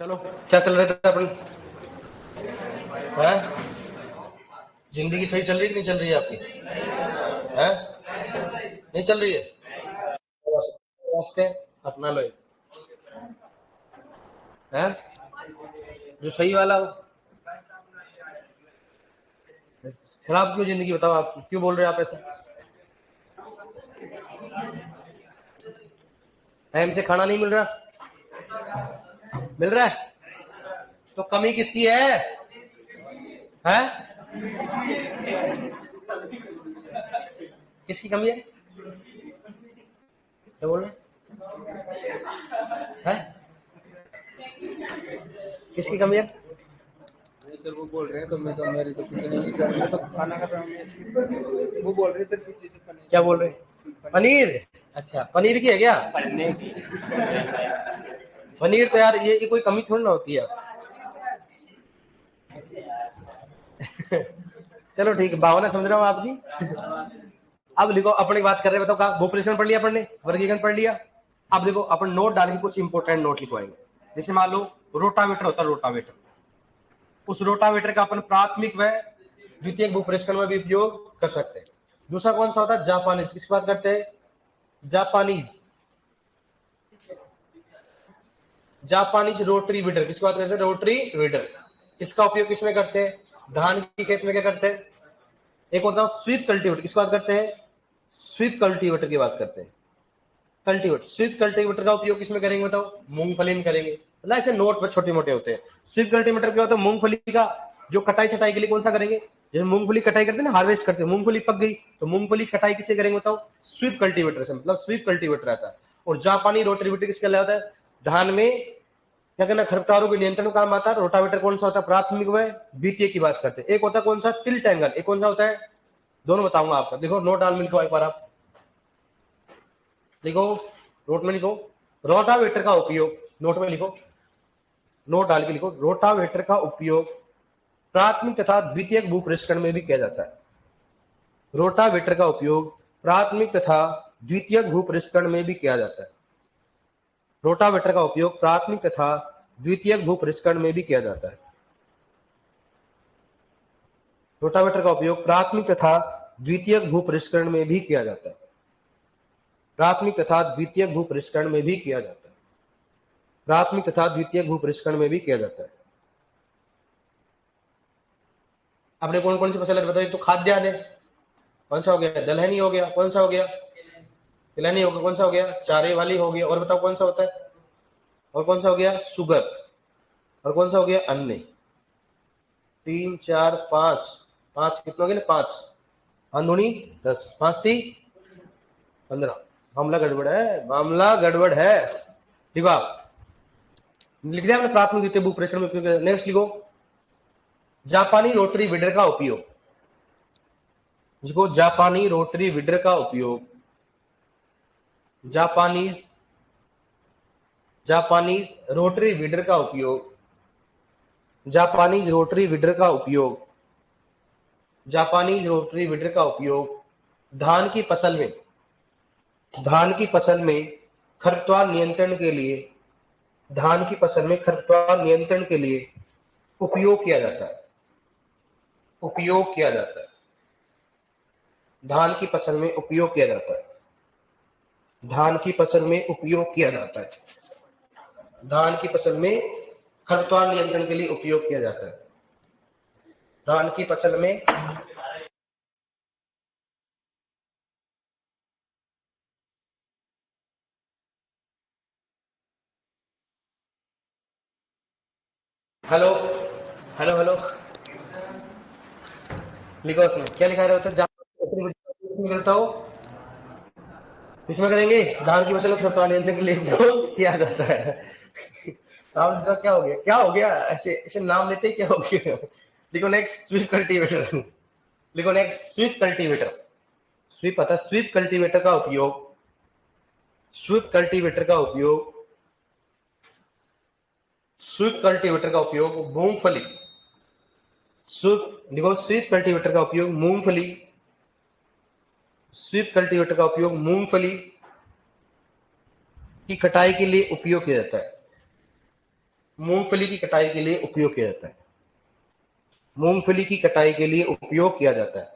चलो, क्या चल रहा था अपन? हैं? जिंदगी सही चल रही है कि नहीं चल रही है आपकी? हैं? नहीं चल रही है? वास्ते अपना लो। हैं? जो सही वाला हो। खराब क्यों जिंदगी, बताओ आप क्यों बोल रहे हो आप ऐसे? टाइम से खाना नहीं मिल रहा? मिल रहा है तो कमी किसकी है? हैं? किसकी कमी है? क्या बोल रहे हैं? किसकी कमी है? नहीं सर, वो बोल रहे हैं तो मैं तो मेरी तो कुछ नहीं सर, मैं तो खाना खा रहा हूँ। वो बोल रहे हैं सर पीछे से पनीर। क्या बोल रहे हैं? पनीर? अच्छा, पनीर की है क्या? पनीर की। पनीर तो यार ये कोई कमी थोड़ी ना होती है। चलो ठीक है, भावना समझ रहा हूँ आपकी। अब लिखो, अपनी बात कर रहे हैं, बताओ कहा भूपरिष्करण पढ़ लिया अपन ने, वर्गीकरण पढ़ लिया। अब देखो अपन नोट डाल के कुछ इंपोर्टेंट नोट लिखवाएंगे। जैसे मान लो रोटावेटर होता है, रोटावेटर। उस रोटावेटर का अपन प्राथमिक व द्वितीयक भूपरिष्करण में भी उपयोग कर सकते हैं। दूसरा कौन सा होता है? जापानीज। किसकी बात करते हैं? जापानीज। Japanese rotary weeder. किसकी बात करते हैं? Rotary weeder. इसका उपयोग किसमें करते हैं? धान की खेत में क्या करते हैं? एक होता है स्वीप कल्टीवेटर। किसकी बात करते हैं? स्वीप कल्टीवेटर की बात करते हैं। कल्टीवेटर, स्वीप कल्टीवेटर का उपयोग किसमें करेंगे बताओ? मूंगफली में करेंगे। मतलब ऐसे नोट पर छोटे मोटे होते हैं। स्वीप कल्टीवेटर क्या होता है? मूंगफली का जो कटाई छटाई के लिए कौन सा करेंगे? जैसे मूंगफली कटाई करते हैं ना, हार्वेस्ट करते हैं, मूंगफली पक गई तो मूंगफली कटाई किससे करेंगे बताओ? स्वीप कल्टीवेटर से, मतलब स्वीप कल्टीवेटर आता है। और जापानी रोटावेटर किसके लिए आता है? धान में क्या करना, खरपतवारों के नियंत्रण में काम आता है। रोटावेटर कौन सा होता है? प्राथमिक व द्वितीय की बात करते हैं। एक होता है कौन सा? Tilt angle. एक कौन सा होता है? दोनों बताऊंगा आपको। देखो नोट डाल मिलकर एक बार आप लिखो, नोट में लिखो रोटावेटर का उपयोग। नोट में लिखो, नोट डाल के लिखो, रोटावेटर का उपयोग प्राथमिक तथा द्वितीयक भूपरिष्करण में भी किया जाता है। रोटावेटर का उपयोग प्राथमिक तथा द्वितीयक भूपरिष्करण में भी किया जाता है। रोटावेटर का उपयोग प्राथमिक तथा द्वितीयक भूपरिष्करण में भी किया जाता है। रोटावेटर का उपयोग प्राथमिक तथा द्वितीयक भूपरिष्करण में भी किया जाता है। प्राथमिक तथा द्वितीयक भूपरिष्करण में भी किया जाता है। प्राथमिक तथा द्वितीयक भूपरिष्करण में भी किया जाता है। आपने कौन कौन सी फसल है बताओ? एक तो खाद्यान्न है, कौन सा हो गया? दलहनी हो गया, कौन सा हो गया? तिलहनी हो गया, कौन सा हो गया? चारे वाली हो गया। और बताओ कौन सा होता है? और कौन सा हो गया? सुगर। और कौन सा हो गया? अन्य। 3 4 5, 5 कितने हो गए ना? 5 अंधुनी 10, 5 थी 15। मामला गड़बड़ है, मामला गड़बड़ है। ठीक है, लिख दिया हमने प्राथमिक द्वितीय भूपरिष्करण में उपयोग। नेक्स्ट लिखो, जापानी रोटरी वीडर का उपयोग। जिसको जापानी रोटरी वीडर का उपयोग, जापानीज जापानीज रोटरी वीडर का उपयोग, जापानीज रोटरी वीडर का उपयोग, जापानीज रोटरी वीडर का उपयोग धान की फसल में, धान की फसल में खरपतवार नियंत्रण के लिए, धान की फसल में खरपतवार नियंत्रण के लिए उपयोग किया जाता है। उपयोग किया जाता है। धान की फसल में उपयोग किया जाता है। धान की फसल में उपयोग किया जाता है। धान की फसल में खरपतवार नियंत्रण के लिए उपयोग किया जाता है। धान की फसल में हेलो हेलो हेलो, लिखो उसमें क्या लिखा रहा होता है? करता हो इसमें करेंगे, धान की फसल में खरपतवार नियंत्रण के लिए उपयोग किया जाता है। नाम दूसरा क्या हो गया? क्या हो गया? ऐसे ऐसे नाम लेते ही क्या हो गया? लिखो नेक्स्ट, स्वीप कल्टीवेटर। लिखो नेक्स्ट, स्वीप कल्टीवेटर। स्वीप पता, स्वीप कल्टीवेटर का उपयोग, स्वीप कल्टीवेटर का उपयोग, स्वीप कल्टीवेटर का उपयोग मूंगफली, स्वीप लिखो, स्वीप कल्टीवेटर का उपयोग मूंगफली, स्वीप कल्टीवेटर का उपयोग मूंगफली की कटाई के लिए उपयोग किया जाता है। मूंगफली की कटाई के लिए उपयोग किया जाता है। मूंगफली की कटाई के लिए उपयोग किया जाता है।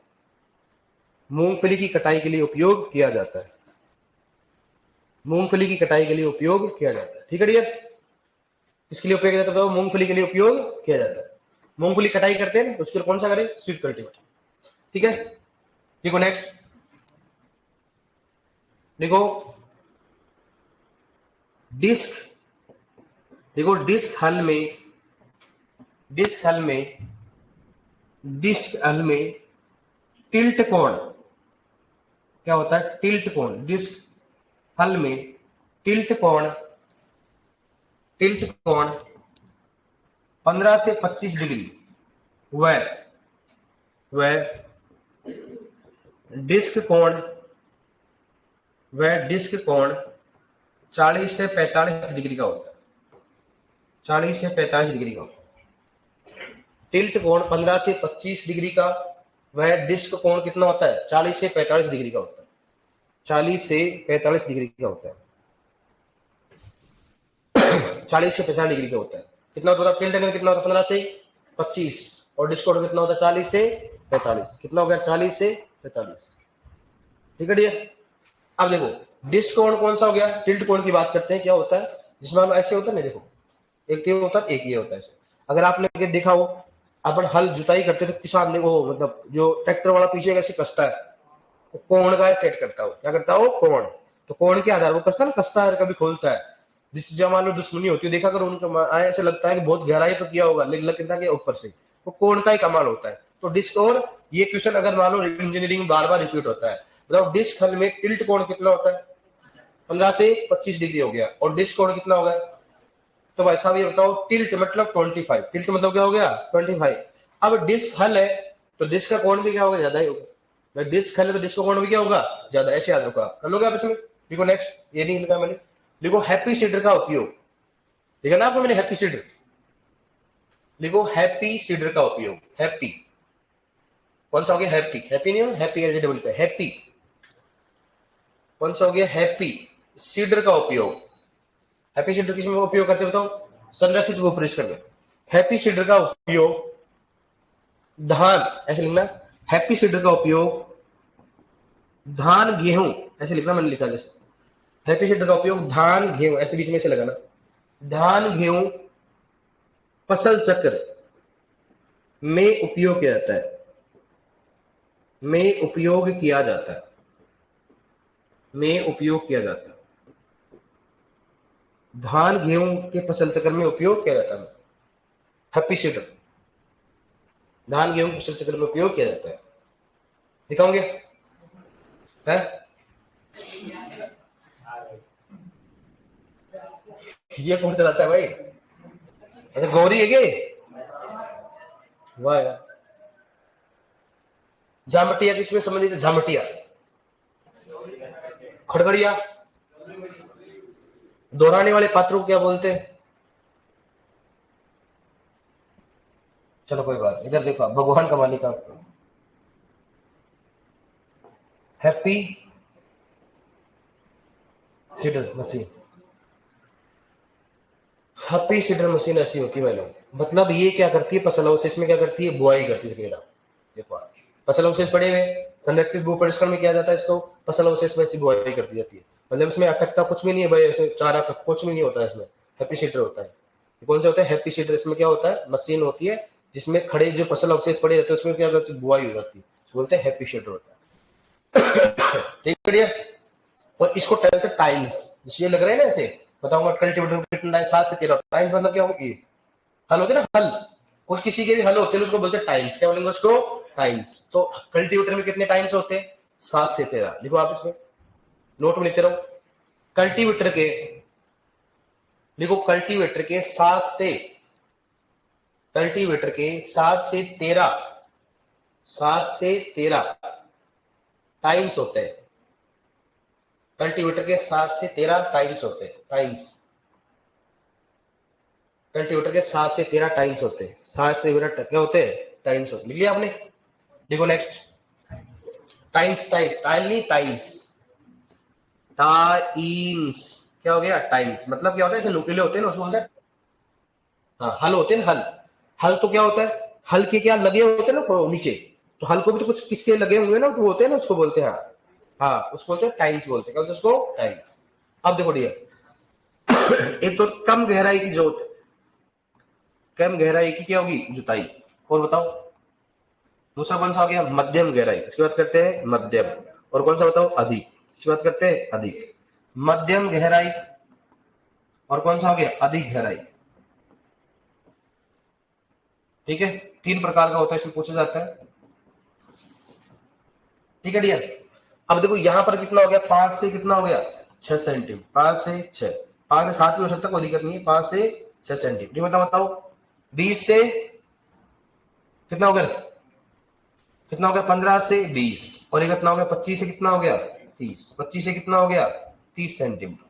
मूंगफली की कटाई के लिए उपयोग किया जाता है। मूंगफली की कटाई के लिए उपयोग किया जाता है। ठीक है डियर, इसके लिए उपयोग किया जाता है, तो मूंगफली के लिए उपयोग किया जाता है। मूंगफली कटाई करते हैं उसके लिए कौन सा करें, स्वीट कल्टीवेटर। ठीक है, देखो नेक्स्ट, देखो डिस्क, देखो डिस्क हल में, डिस्क हल में, डिस्क हल में टिल्ट कोण क्या होता है, टिल्ट कोण, डिस्क हल में टिल्ट कोण, टिल्ट कोण 15 से 25 डिग्री वह डिस्क कोण, वह डिस्क कोण 40 से 45 डिग्री का होता है। 40 से 45 डिग्री का होता है। टिल्ट कोण 15 से 25 डिग्री का, वह डिस्क कोण कितना होता है, 40 से 45 डिग्री का होता है। 40 से 45 डिग्री का होता है। 40 से 50 डिग्री का होता है। कितना होता है टिल्ट एंगल, कितना होता है 15 से 25, और डिस्क कोण कितना होता है 40 से 45। कितना हो गया, 40 से 45। ठीक है डियर, अब देखो डिस्क कोण कौन सा हो गया, टिल्ट कोण की बात करते हैं। क्या होता है, जिसमें हम ऐसे होता है ना, देखो एक ये होता है, एक ये होता है। अगर आपने देखा हो, अपन हल जुताई करते तो किसान ने वो मतलब जो ट्रैक्टर वाला पीछे कैसे कसता है, वो कोण का सेट करता हो, क्या करता हो, कोण। तो कोण के आधार वो कसता है ना, कसता है कभी खोलता है। जब मान लो दुश्मनी होती है, देखा करो उनका ऐसे लगता है कि बहुत गहराई पर किया होगा, लेकिन लगता है ऊपर से, वो कोण का ही कमाल होता है। तो डिस्क, और ये क्वेश्चन अगर मान लो इंजीनियरिंग बार बार रिपीट होता है, मतलब डिस्क हल में टिल्ट कोण कितना होता है, 15 से 25 डिग्री हो गया, और डिस्क कोण कितना होगा, तो भाई साहब ये बताओ, टिल्ट मतलब 25, टिल्ट मतलब क्या हो गया 25। अब डिस्क हल है तो डिस्क का कोण भी क्या होगा, ज्यादा ही होगा। डिस्क हल है तो डिस्क का कोण भी क्या होगा, ज्यादा। ऐसे याद रखो आप, कर लोगे आप इसमें। देखो नेक्स्ट, ये नहीं लिखा मैंने, देखो हैप्पी सीडर का उपयोग, देखा ना आपको मैंने, हैप्पी सीडर। देखो हैप्पी सीडर का उपयोग, हैप्पी कौन सा हो गया, हैप्पी, हैप्पी नहीं हो, हैप्पी एलिजिबल पे हैप्पी कौन सा हो गया, हैप्पी सीडर का उपयोग। हैप्पी सीडर किसमें उपयोग करते बताओ, संरक्षित वो प्रेस करके। हैप्पी सीडर का उपयोग धान, ऐसे लिखना, हैप्पी सीडर का उपयोग धान गेहूं, ऐसे लिखना, मैंने लिखा जैसे हैप्पी सीडर का उपयोग धान गेहूं, ऐसे बीच में से लगाना, धान गेहूं फसल चक्र में उपयोग किया जाता है, में उपयोग किया जाता है, में उपयोग किया जाता है। धान गेहूं के फसल चक्र में उपयोग किया जाता है, हैप्पी सीडर धान गेहूं के फसल चक्र में उपयोग किया जाता है। दिखाओगे है, ये कौन चलाता है भाई, अच्छा गौरी है क्या, वाह यार। झामटिया किसमें संबंधित है, झामटिया, खड़गड़िया, दोहराने वाले पात्रों को क्या बोलते हैं, चलो कोई बात, इधर देखो भगवान का मालिक आप, happy seeder machine, happy seeder machine ऐसी होती है लोग, मतलब ये क्या करती है, फसल अवशेष में क्या करती है, बुआई करती है। देखो फसल अवशेष पड़े हुए संरक्षित भू परिष्करण में किया जाता है इसको, फसल अवशेष में ऐसी बुआई कर दी जाती है। मतलब इसमें अटकता कुछ भी नहीं है भाई, ऐसे चारा का कुछ भी नहीं होता है इसमें, हैप्पी सीडर होता है। कौन सा होता है, हैप्पी सीडर। इसमें क्या होता है, मशीन होती है जिसमें खड़े जो फसल अवशेष पड़े रहते हैं उसमें क्या करती है, बुआई हो जाती है, बोलते हैं हैप्पी सीडर होता है। ठीक है, और इसको कहते हैं टाइल्स, ये लग रहा है ना ऐसे, बताऊंगा कल्टीवेटर कितना 7 से 13 टाइल्स, मतलब क्या होगा, ये हल होते ना हल, कुछ किसी के भी हल होते हैं उसको बोलते हैं टाइल्स, क्या बोलेंगे उसको, टाइल्स। तो कल्टीवेटर में कितने टाइल्स होते हैं, 7 से 13। लिखो आप इसमें, नोट में लिखते रहो, कल्टीवेटर के, लिखो कल्टीवेटर के 7 से, कल्टीवेटर के 7 से 13, 7 से 13 टाइल्स होते हैं। कल्टीवेटर के 7 से 13 टाइल्स होते हैं, टाइल्स, कल्टीवेटर के 7 से 13 टाइल्स होते हैं, 7 से 13 क्या होते हैं, टाइल्स होते हैं। लिख लिया आपने, देखो नेक्स्ट, टाइल्स, टाइल्स टाइल नहीं, टाइल्स, टाइल्स क्या हो गया, टाइल्स मतलब क्या होता है, ऐसे नुकीले होते हैं ना, उसको बोलते हैं हाँ, हल होते हैं हल। हल तो क्या होता है, हल के क्या लगे होते हैं ना नीचे, तो हल को भी तो कुछ किसके लगे होंगे ना, तो होते हैं ना, उसको बोलते हैं। हाँ हाँ, उसको बोलते हैं टाइल्स बोलते हैं। क्या बोलते हैं उसको? टाइल्स। अब देखो डियर, एक तो कम गहराई की जोत, कम गहराई की क्या होगी? जुताई। और बताओ दूसरा कौन सा आ गया? मध्यम गहराई, इसकी बात करते हैं मध्यम। और कौन सा बताओ? अधिक, इसकी बात करते हैं अधिक। मध्यम गहराई और कौन सा हो गया? अधिक गहराई। ठीक है, तीन प्रकार का होता है, इसमें पूछा जाता है। ठीक है डियर, अब देखो यहां पर कितना हो गया? 5 से कितना हो गया? 6 सेंटीमीटर। 5 से 6, 5 से 7 भी हो सकता है, कोई दिक्कत नहीं है। 5 से 6 सेंटीमीटर। बताओ 20 से कितना हो गया? कितना हो गया? 15 से 20। और ये कितना हो गया? 25 से कितना हो गया? 30। 25 से कितना हो गया? 30 सेंटीमीटर।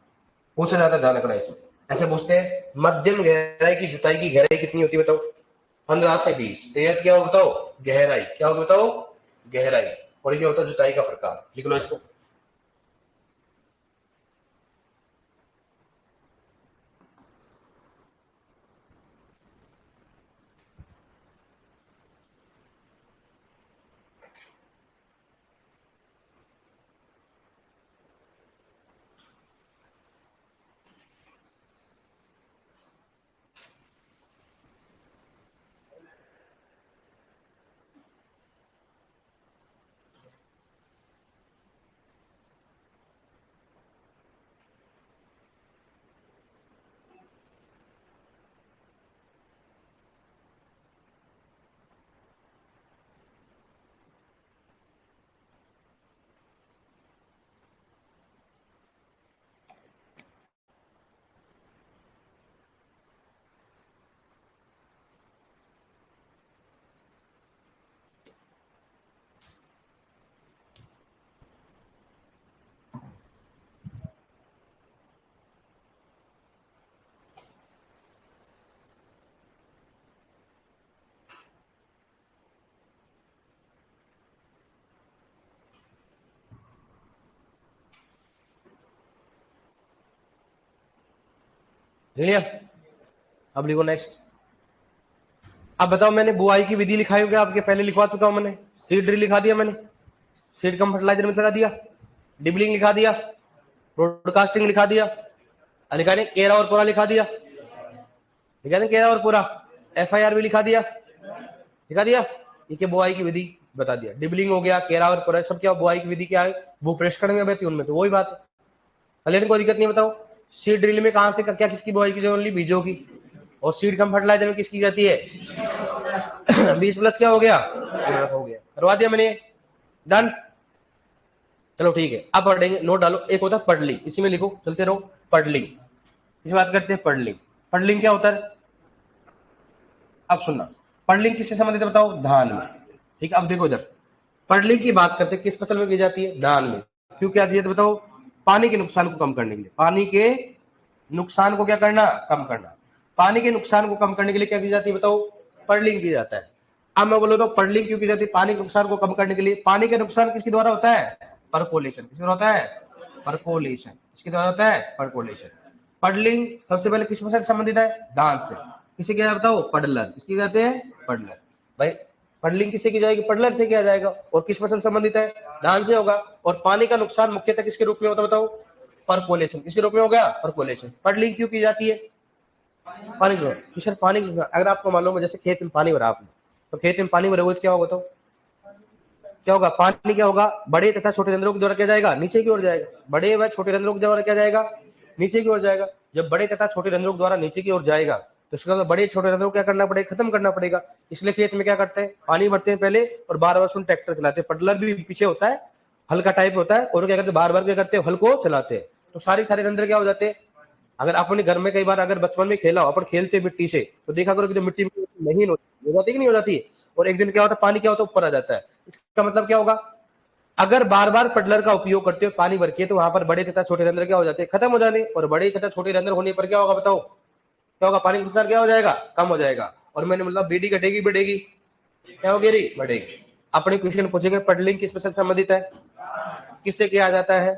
पूछा जाता है, ध्यान रखना इसमें। ऐसे पूछते हैं मध्यम गहराई की जुताई की गहराई कितनी होती है बताओ? 15 से 20। तो यह क्या होगा बताओ? गहराई। क्या होगा बताओ? गहराई। और ये क्या होता है? जुताई का प्रकार। लिख लो इसको। लिया? अब लिखो नेक्स्ट। अब बताओ, मैंने बुआई की विधि लिखाई होगी आपके, पहले लिखवा चुका हूं मैंने। सीड ड्रिल लिखा दिया मैंने, सीड कम फर्टिलाइजर में लगा दिया, डिबलिंग लिखा दिया, ब्रॉडकास्टिंग लिखा दिया, लिखा नहीं केरा और पूरा लिखा दिया, लिखा नहीं केरा और पूरा, FIR भी लिखा दिया, लिखा दिया। ये क्या? बुआई की विधि बता दिया। डिबलिंग हो गया, केरा और पूरा, सब क्या बुआई की विधि क्या है? भूप्रेषण में बहती उनमें, तो वही बात है। लेकिन कोई दिक्कत नहीं। बताओ सीड ड्रिल में कहां से क्या किसकी बुआई की? ओनली बीजों की। और सीड कम फर्टिलाइजर में किसकी जाती है? 20+ क्या हो गया? हो गया, करवा दिया मैंने। डन। चलो ठीक है, अब पढ़ेंगे, नोट डालो। एक होता है पडलिंग, इसी में लिखो, चलते रहो। पडलिंग, इस बात करते हैं पडलिंग। पडलिंग क्या होता है? अब सुनना, पडलिंग किससे संबंधित है बताओ? धान में। ठीक है, अब देखो इधर, पडलिंग की बात करते हैं किस फसल में की जाती है? धान में। क्यों क्या चाहिए तो बताओ? पानी के नुकसान को कम करने के लिए। पानी के नुकसान को क्या करना? कम करना। पानी के नुकसान को कम करने के लिए क्या की जाती है बताओ? पडलिंग की जाता है। अब मैं बोलो तो पडलिंग क्यों की जाती है? पानी के नुकसान को कम करने के लिए। पानी के नुकसान किसके द्वारा होता है? परकोलेशन। किसके द्वारा होता है? परकोलेशन। किसके द्वारा होता है? परकोलेशन। पडलिंग सबसे पहले किस फसल से संबंधित है? धान से। किसे क्या बताओ? पडलर। किसकी जाते हैं? पडलर। भाई पडलिंग किससे की जाएगी? पडलर से किया जाएगा। और किस फसल संबंधित है? धान से होगा। और पानी का नुकसान मुख्यतः किसके रूप में होता है बताओ? परकोलेशन। किसके रूप में हो गया? परकोलेशन। पडलिंग क्यों की जाती है? पानी की। किशन पानी की, अगर आपको मालूम है जैसे खेत में पानी भरा आपने, तो खेत में पानी भरे हुए तो क्या होगा? तो क्या होगा? पानी क्या होगा? बड़े तथा छोटे रंध्रों के द्वारा क्या जाएगा? नीचे की ओर जाएगा। बड़े व छोटे रंध्रों के द्वारा क्या जाएगा? नीचे की ओर जाएगा। जब बड़े तथा छोटे रंध्रों के द्वारा नीचे की ओर जाएगा, तो इसका मतलब बड़े छोटे रंध्रों को क्या करना पड़ेगा? खत्म करना पड़ेगा। इसलिए खेत में क्या करते हैं? पानी भरते हैं पहले, और बार बार उसमें ट्रैक्टर चलाते हैं। पडलर भी पीछे होता है, हल्का टाइप होता है, और क्या करते हैं? बार बार क्या करते हैं? हल को चलाते हैं। तो सारे रंध्र क्या हो जाते हैं? अगर अपने घर में कई बार अगर बचपन में खेला हो, अपन खेलते मिट्टी से, तो देखा करो कि तो मिट्टी में महीन हो जाती है कि नहीं हो जाती? और एक दिन क्या होता है? पानी क्या होता है? ऊपर आ जाता है। इसका मतलब क्या होगा? अगर बार बार पडलर का उपयोग करते हो पानी भर के, तो वहां पर बड़े तथा छोटे रंध्र क्या हो जाते हैं? खत्म हो जाते हैं। और बड़े तथा छोटे रंध्र होने पर क्या होगा बताओ? क्या होगा? पानी का नुकसान क्या हो जाएगा? कम हो जाएगा। और मैंने मतलब बीडी घटेगी बढ़ेगी? क्या होगी रे? बढ़ेगी। अपने क्वेश्चन पूछेंगे पडलिंग किस फसल संबंधित है? किससे किया जाता है?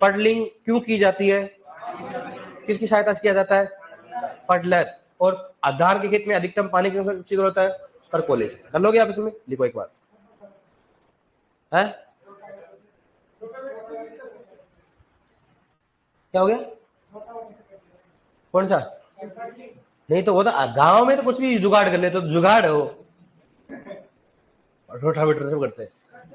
पडलिंग क्यों की जाती है? किसकी सहायता से किया जाता है? पडलर। और धान के खेत में अधिकतम पानी की जरूरत है परकोलेशन। कर लोगे आप इसमें, लिखो एक बार है क्या हो गया, कौन सा? नहीं तो वो तो गांव में तो कुछ भी जुगाड़ कर ले, तो जुगाड़ है वो, रोटावेटर सब करते हैं,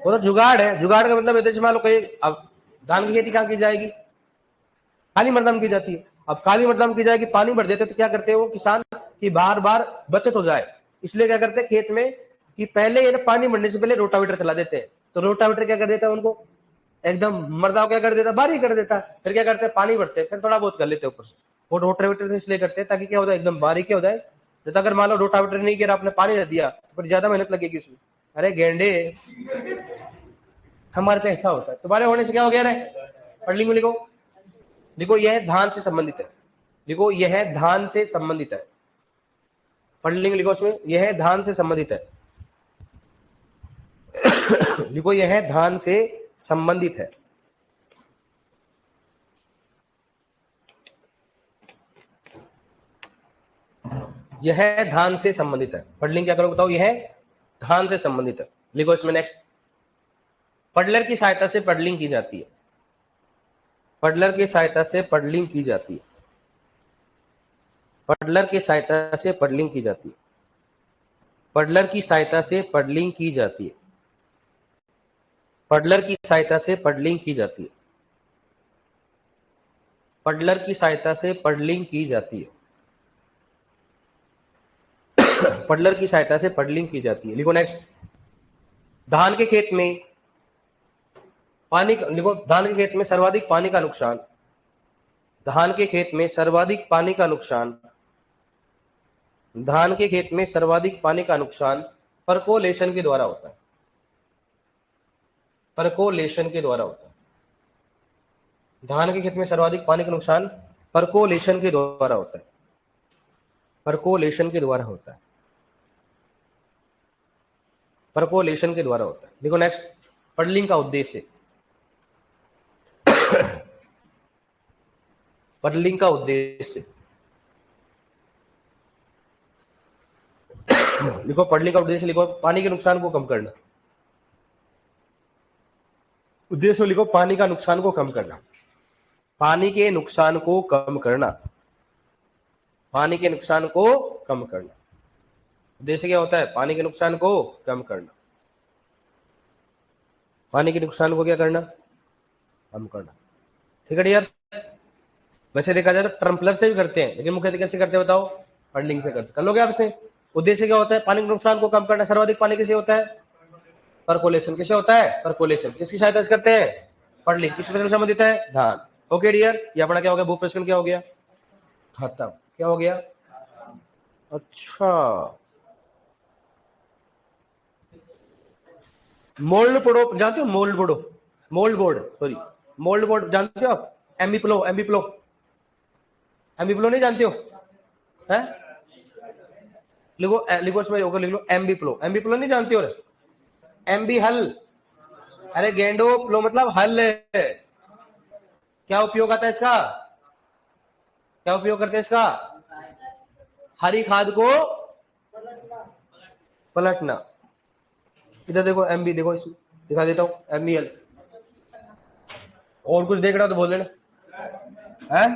वो तो जुगाड़ है। जुगाड़ का मतलब जैसे मान लो कहीं अब धान की खेती कहाँ की जाएगी, काली मर्दाम की जाती है। अब काली मर्दाम की जाएगी, पानी भर देते तो क्या करते हैं वो किसान की बार बार बचत हो जाए, इसलिए क्या करते हैं खेत में कि पहले ये पानी भरने से पहले रोटावेटर चला देते हैं। तो रोटावेटर क्या कर देता है उनको एकदम मर्दाव क्या कर देता, बारी कर देता। फिर क्या करते हैं पानी भरते हैं, फिर थोड़ा बहुत कर लेते हैं ऊपर से। वो रोटावेटर इसलिए करते हैं ताकि क्या होता है एकदम बारीक हो जाए। तो अगर मान लो रोटावेटर नहीं किया, आपने पानी रख दिया, फिर ज्यादा मेहनत लगेगी उसमें। अरे गेंडे, हमारे पे ऐसा होता है, तुम्हारे होने से क्या हो गया रे? पढ़ लिंगो लिखो, देखो यह धान से संबंधित है, देखो यह धान से संबंधित है। पढ़ लिंग लिखो उसमें, यह धान से संबंधित है। देखो यह धान से संबंधित है। यह धान से संबंधित है। पढ़लिंग क्या करो बताओ, यह धान से संबंधित है। लिखो इसमें नेक्स्ट, पडलर की सहायता से पडलिंग की जाती है। पडलर की सहायता से पडलिंग की जाती है। पडलर की सहायता से पडलिंग की जाती है। पडलर की सहायता से पडलिंग की जाती है। पडलर की सहायता से पडलिंग की जाती है। पडलर की सहायता से पडलिंग की जाती है। पडलर की सहायता से पडलिंग की जाती है। लिखो नेक्स्ट, धान के खेत में पानी, लिखो धान के खेत में सर्वाधिक पानी का नुकसान, धान के खेत में सर्वाधिक पानी का नुकसान, धान के खेत में सर्वाधिक पानी का नुकसान परकोलेशन के द्वारा होता है। परकोलेशन के द्वारा होता है। धान के खेत में सर्वाधिक पानी का नुकसान परकोलेशन के द्वारा होता है। परकोलेशन के द्वारा होता है। परकोलेशन के द्वारा होता है। देखो नेक्स्ट, पडलिंग का उद्देश्य, पडलिंग का उद्देश्य, लिखो पडलिंग का उद्देश्य, लिखो पानी के नुकसान को कम करना। उद्देश्य लिखो पानी का नुकसान को कम करना। पानी के नुकसान को कम करना। पानी के नुकसान को कम करना। उद्देश्य क्या होता है? पानी के नुकसान को कम करना। पानी के नुकसान को क्या करना? कम करना। ठीक है डियर। वैसे देखा जाए तो ट्रम्पलर से भी करते हैं, लेकिन मुख्य कैसे करते हैं बताओ? पडलिंग से करते। कर लोगे आप इसे? उद्देश्य क्या होता है? पानी के नुकसान को कम करना। सर्वाधिक पानी किसे होता है? परकोलेशन। किसे होता है? परकोलेशन। किसकी सहायता से करते हैं? पडलिंग। किस फसल संबंधित है? धान। ओके डियर, ये अपना क्या हो गया? भू प्रश्न क्या हो गया? खत्म। क्या हो गया? अच्छा, मोल्ड बोर्ड जानते हो? Mould board, mould board, sorry mould board जानते हो आप? एम्बीप्लो, एम्बीप्लो, एम्बीप्लो नहीं जानते हो? है लिखो, लिखो इसमें होगा, लिख लो एम्बीप्लो। एम्बीप्लो नहीं जानते हो? एम्बी हल, अरे गेंडो, प्लो मतलब हल है। क्या उपयोग आता है इसका? क्या उपयोग करते हैं इसका? हरी खाद को पलटना। इधर देखो एमबी, देखो इस दिखा देता हूं, एमबीएल। और कुछ देख रहा हो तो बोल देना। है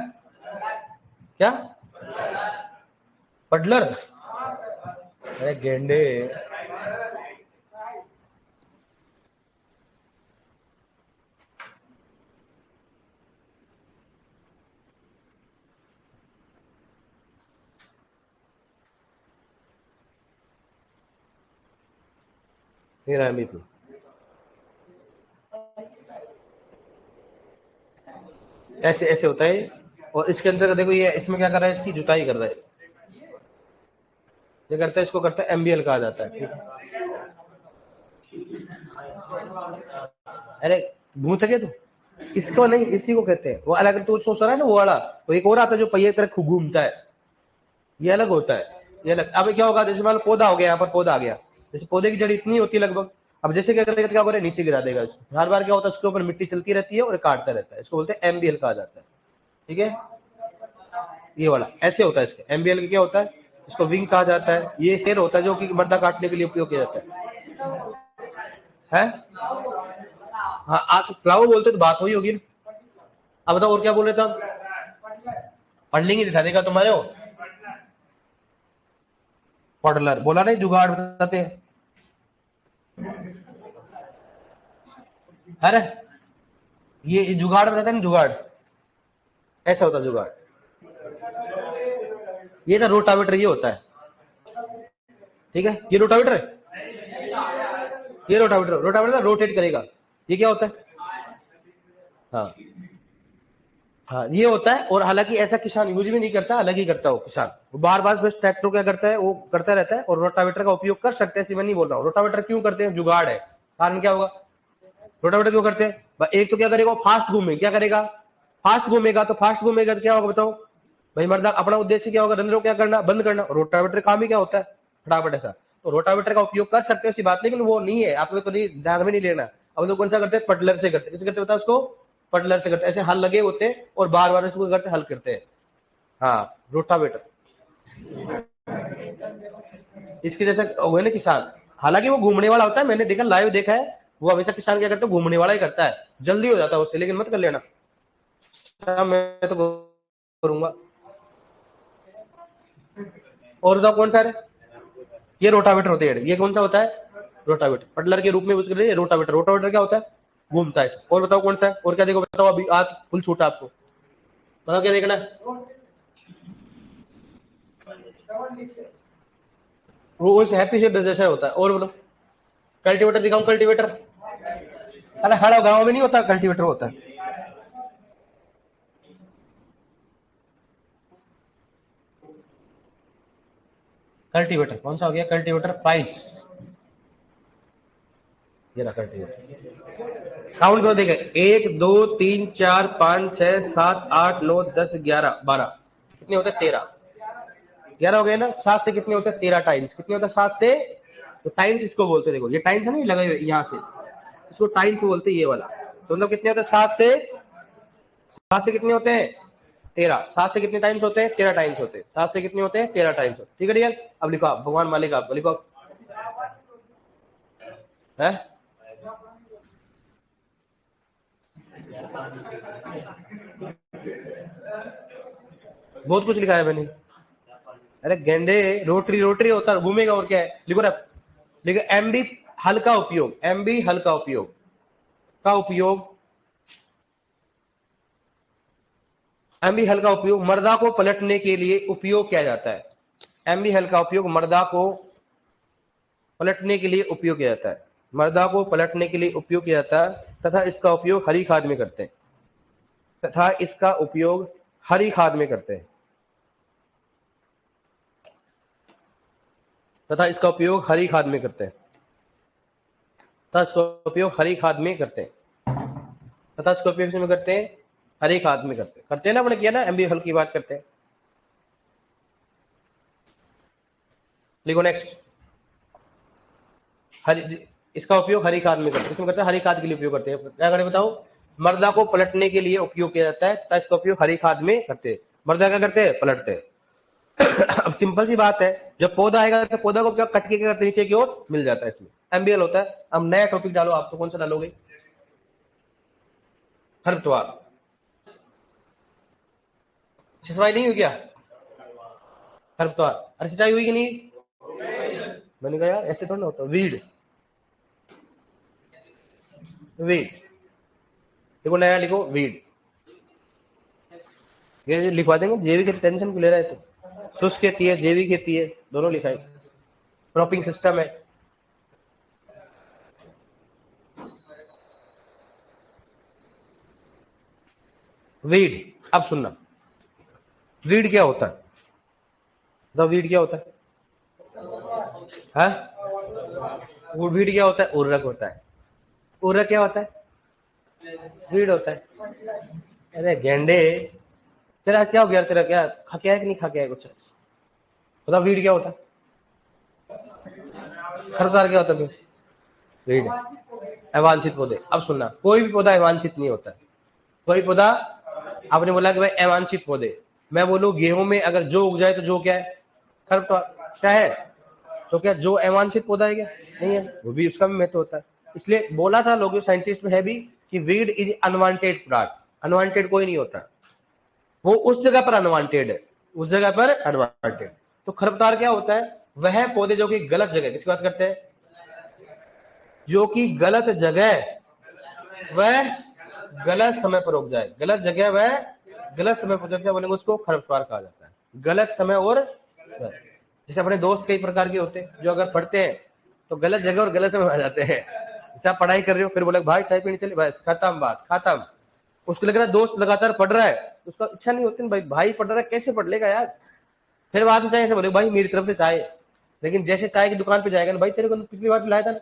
क्या? पडलर, अरे गेंडे, मेरा एमबीपी ऐसे ऐसे होता है। और इसके अंदर देखो, ये इसमें क्या कर रहा है? इसकी जुताई कर रहा है। ये करता है, इसको करता है एमबीएल कहा जाता है। अरे भूत है तू, इसको नहीं, इसी को कहते हैं। वो अलग तू सोच रहा है ना, वो वाला। तो एक और आता है जो पहिए की तरह घूमता है, ये अलग होता है, ये अलग। अब क्या होगा? जैसे मान लो पौधा हो गया, यहाँ पर पौधा आ गया, जैसे पौधे की जड़ इतनी होती है लगभग। अब जैसे क्या करेगा, क्या करेगा? नीचे गिरा देगा इसको। हर बार क्या होता है? उसके ऊपर मिट्टी चलती रहती है और काटता रहता है। इसको बोलते हैं एमबीएल कहा जाता है। ठीक है, ये वाला ऐसे होता है। इसका एमबीएल क्या होता है? इसको विंग कहा जाता है। ये शेर होता है जो कि मर्दा काटने के लिए उपयोग किया जाता है? हाँ, आप प्लाव बोलते तो बात हुई होगी। अब बताओ और क्या बोल रहे थे हम? पढ़ लेंगे दिखा देगा तुम्हारे हो पॉडलर बोला नहीं, जुगाड़ बताते हैं। अरे ये जुगाड़ बताते हैं ना, जुगाड़ ऐसा होता है जुगाड़। ये ना रोटावेटर ये होता है, ठीक है, ये रोटावेटर है, ये रोटावेटर रोटेट करेगा। ये क्या होता है? हाँ हाँ, ये होता है। और हालांकि ऐसा किसान यूज भी नहीं करता, अलग ही करता है वो किसान, वो बार बार बस ट्रैक्टर क्या करता है, वो करता रहता है। और रोटावेटर का उपयोग कर सकते हैं, ऐसी मैं नहीं बोल रहा हूँ। रोटावेटर क्यों करते हैं? जुगाड़ है। कारण क्या होगा? रोटावेटर क्यों करते हैं? एक तो क्या करेगा, फास्ट घूमेगा। क्या करेगा? फास्ट घूमेगा। तो फास्ट घूमेगा तो क्या होगा बताओ भाई मर्दा? अपना उद्देश्य क्या होगा? रंध्रों क्या करना, बंद करना। रोटावेटर काम ही क्या होता है? फटाफट ऐसा। तो रोटावेटर का उपयोग कर सकते हो, ऐसी बात, लेकिन वो नहीं है, आपने तो नहीं ध्यान में नहीं लेना। अब तो कौन सा करते हैं? पटलर से करते हैं। किसे करते हैं? उसको पटलर से करते हैं। ऐसे हल लगे होते हैं और बार बार इसको करते हल करते हैं। हाँ, रोटावेटर इसकी जैसे हुए ना किसान, हालांकि वो घूमने वाला होता है, मैंने देखा, लाइव देखा है। वो हमेशा किसान क्या करता है? घूमने वाला ही करता है, जल्दी हो जाता है उससे, लेकिन मत कर लेना। मैं तो करूंगा। और बताओ कौन सा है? ये रोटावेटर होते हैं। ये कौन सा होता है? रोटावेटर। पटलर के रूप में उसके लिए रोटावेटर। रोटावेटर क्या होता है? घूमता है। और बताओ कौन सा है? और क्या देखो बताओ, अभी आज फुल छूट आपको, बताओ क्या देखना है? वो उस हैप्पी शेप जैसा होता है। और बोलो, कल्टीवेटर दिखाऊं? कल्टीवेटर, अरे हर गांव में नहीं होता, कल्टीवेटर होता है। कल्टीवेटर कौन सा हो गया? कल्टीवेटर प्राइस, ये रहा कल्टीवेटर। काउंट करो, देखे 1 2 3 4 5 6 7 8 9 10 11 12, कितने होते हैं? 13। 11 हो गए ना। 7 से कितने होते हैं? 13 टाइम्स। कितने होते हैं 7 से? तो टाइम्स इसको बोलते हैं। देखो ये टाइम्स है ना, ये लगे हुए यहाँ से, इसको टाइम्स बोलते हैं, ये वाला। तो मतलब कितने होते हैं? 7 से कितने होते हैं? 13। 7 से कितने टाइम्स होते हैं? 13 टाइम्स होते हैं। 7 से कितने होते हैं? 13 टाइम्स होते हैं। ठीक है डियर, अब लिखो आप, भगवान मालिक आपको लिखो है। बहुत कुछ लिखा है मैंने। अरे गेंडे, रोटरी रोटरी होता है, घूमेगा। और क्या है? लिखो ना, लिखो एमबी हल का उपयोग, एमबी हल का उपयोग, का उपयोग, एमबी हल का उपयोग मर्दा को पलटने के लिए उपयोग किया जाता है। एमबी हल का उपयोग मर्दा को पलटने के लिए उपयोग किया जाता है। मर्दा को पलटने के लिए उपयोग किया जाता है तथा इसका उपयोग हरी खाद में करते हैं। तथा इसका उपयोग हरी खाद में करते हैं। तथा इसका उपयोग हरी खाद में करते हैं। तथा इसका उपयोग हरी खाद में करते हैं। तथा इसका उपयोग में करते हैं, हरी खाद में करते हैं ना। अपने किया ना, एमबी हल की बात करते हैं। लिखो नेक्स्ट, हरी, इसका उपयोग हरी खाद में करते हैं। इसमें करते हैं हरी खाद के लिए उपयोग करते हैं। क्या करें बताओ? मर्दा को पलटने के लिए उपयोग किया जाता है तथा इसका उपयोग हरी खाद में करते हैं। मर्दा क्या करते हैं? पलटते हैं। अब सिंपल सी बात है, जब पौधा आएगा तो पौधा को क्या कट के क्या करते? नीचे की ओर मिल जाता है, इसमें एमबीएल होता है। अब नया टॉपिक डालो, आपको कौन सा डालोगे? खरपतवार। सिंचाई नहीं हुई क्या? खरपतवार, अरे सिंचाई हुई कि नहीं? मैंने कहा यार ऐसे थोड़ा ना होता। वीड, वीड देखो, नया लिखो वीड। ये लिखवा देंगे। जैविक खेती, टेंशन क्यों ले रहा है? तो शुष्क खेती है, जैविक खेती है, दोनों लिखा है। क्रॉपिंग सिस्टम है। वीड, अब सुनना, वीड क्या होता है? तो वीड क्या होता है? वो वीड क्या होता है? उर्वरक होता है। उर्वरक क्या होता है? वीड होता है। अरे गेंडे, तेरा क्या हो गया? तेरा क्या खा के है कि नहीं खा के है कुछ? बता, वीड क्या होता है? खरपतवार क्या होता है? वीड अवांछित पौधे। अब सुनना, कोई भी पौधा अवांछित नहीं होता है। कोई पौधा, आपने बोला कि भाई अवांछित पौधे, मैं बोलूं गेहूं में अगर जो उग जाए तो जो क्या है? खरपतवार क्या है? तो क्या जो अवांछित पौधा है क्या? नहीं है, वो भी उसका भी महत्व होता है। इसलिए बोला था लोगों साइंटिस्ट में है भी कि weed is unwanted plant. Unwanted कोई नहीं होता, वो उस जगह पर अनवांटेड है, उस जगह पर अनवांटेड। तो खरपतवार क्या होता है? वह पौधे जो कि गलत जगह, किसकी बात करते हैं? जो कि गलत जगह वह गलत समय पर उग जाए, गलत जगह वह गलत समय पर उग जाए, बोलेंगे उसको खरपतवार कहा जाता है। गलत समय और जैसे अपने दोस्त कई प्रकार के होते हैं जो अगर पढ़ते हैं तो गलत जगह और गलत समय आ जाते हैं। जैसे आप पढ़ाई कर रहे हो, फिर बोले भाई चाय पीने चले, बस खत्म बात, खत्म। उसको लग रहा है दोस्त लगातार पढ़ रहा है, उसका इच्छा नहीं होती भाई पढ़ रहा है, कैसे पढ़ लेगा यार। फिर बाद में चाय ऐसे बोले भाई मेरी तरफ से चाय, लेकिन जैसे चाय की दुकान पे जाएगा ना, भाई तेरे को पिछली बार पिलाया था ना,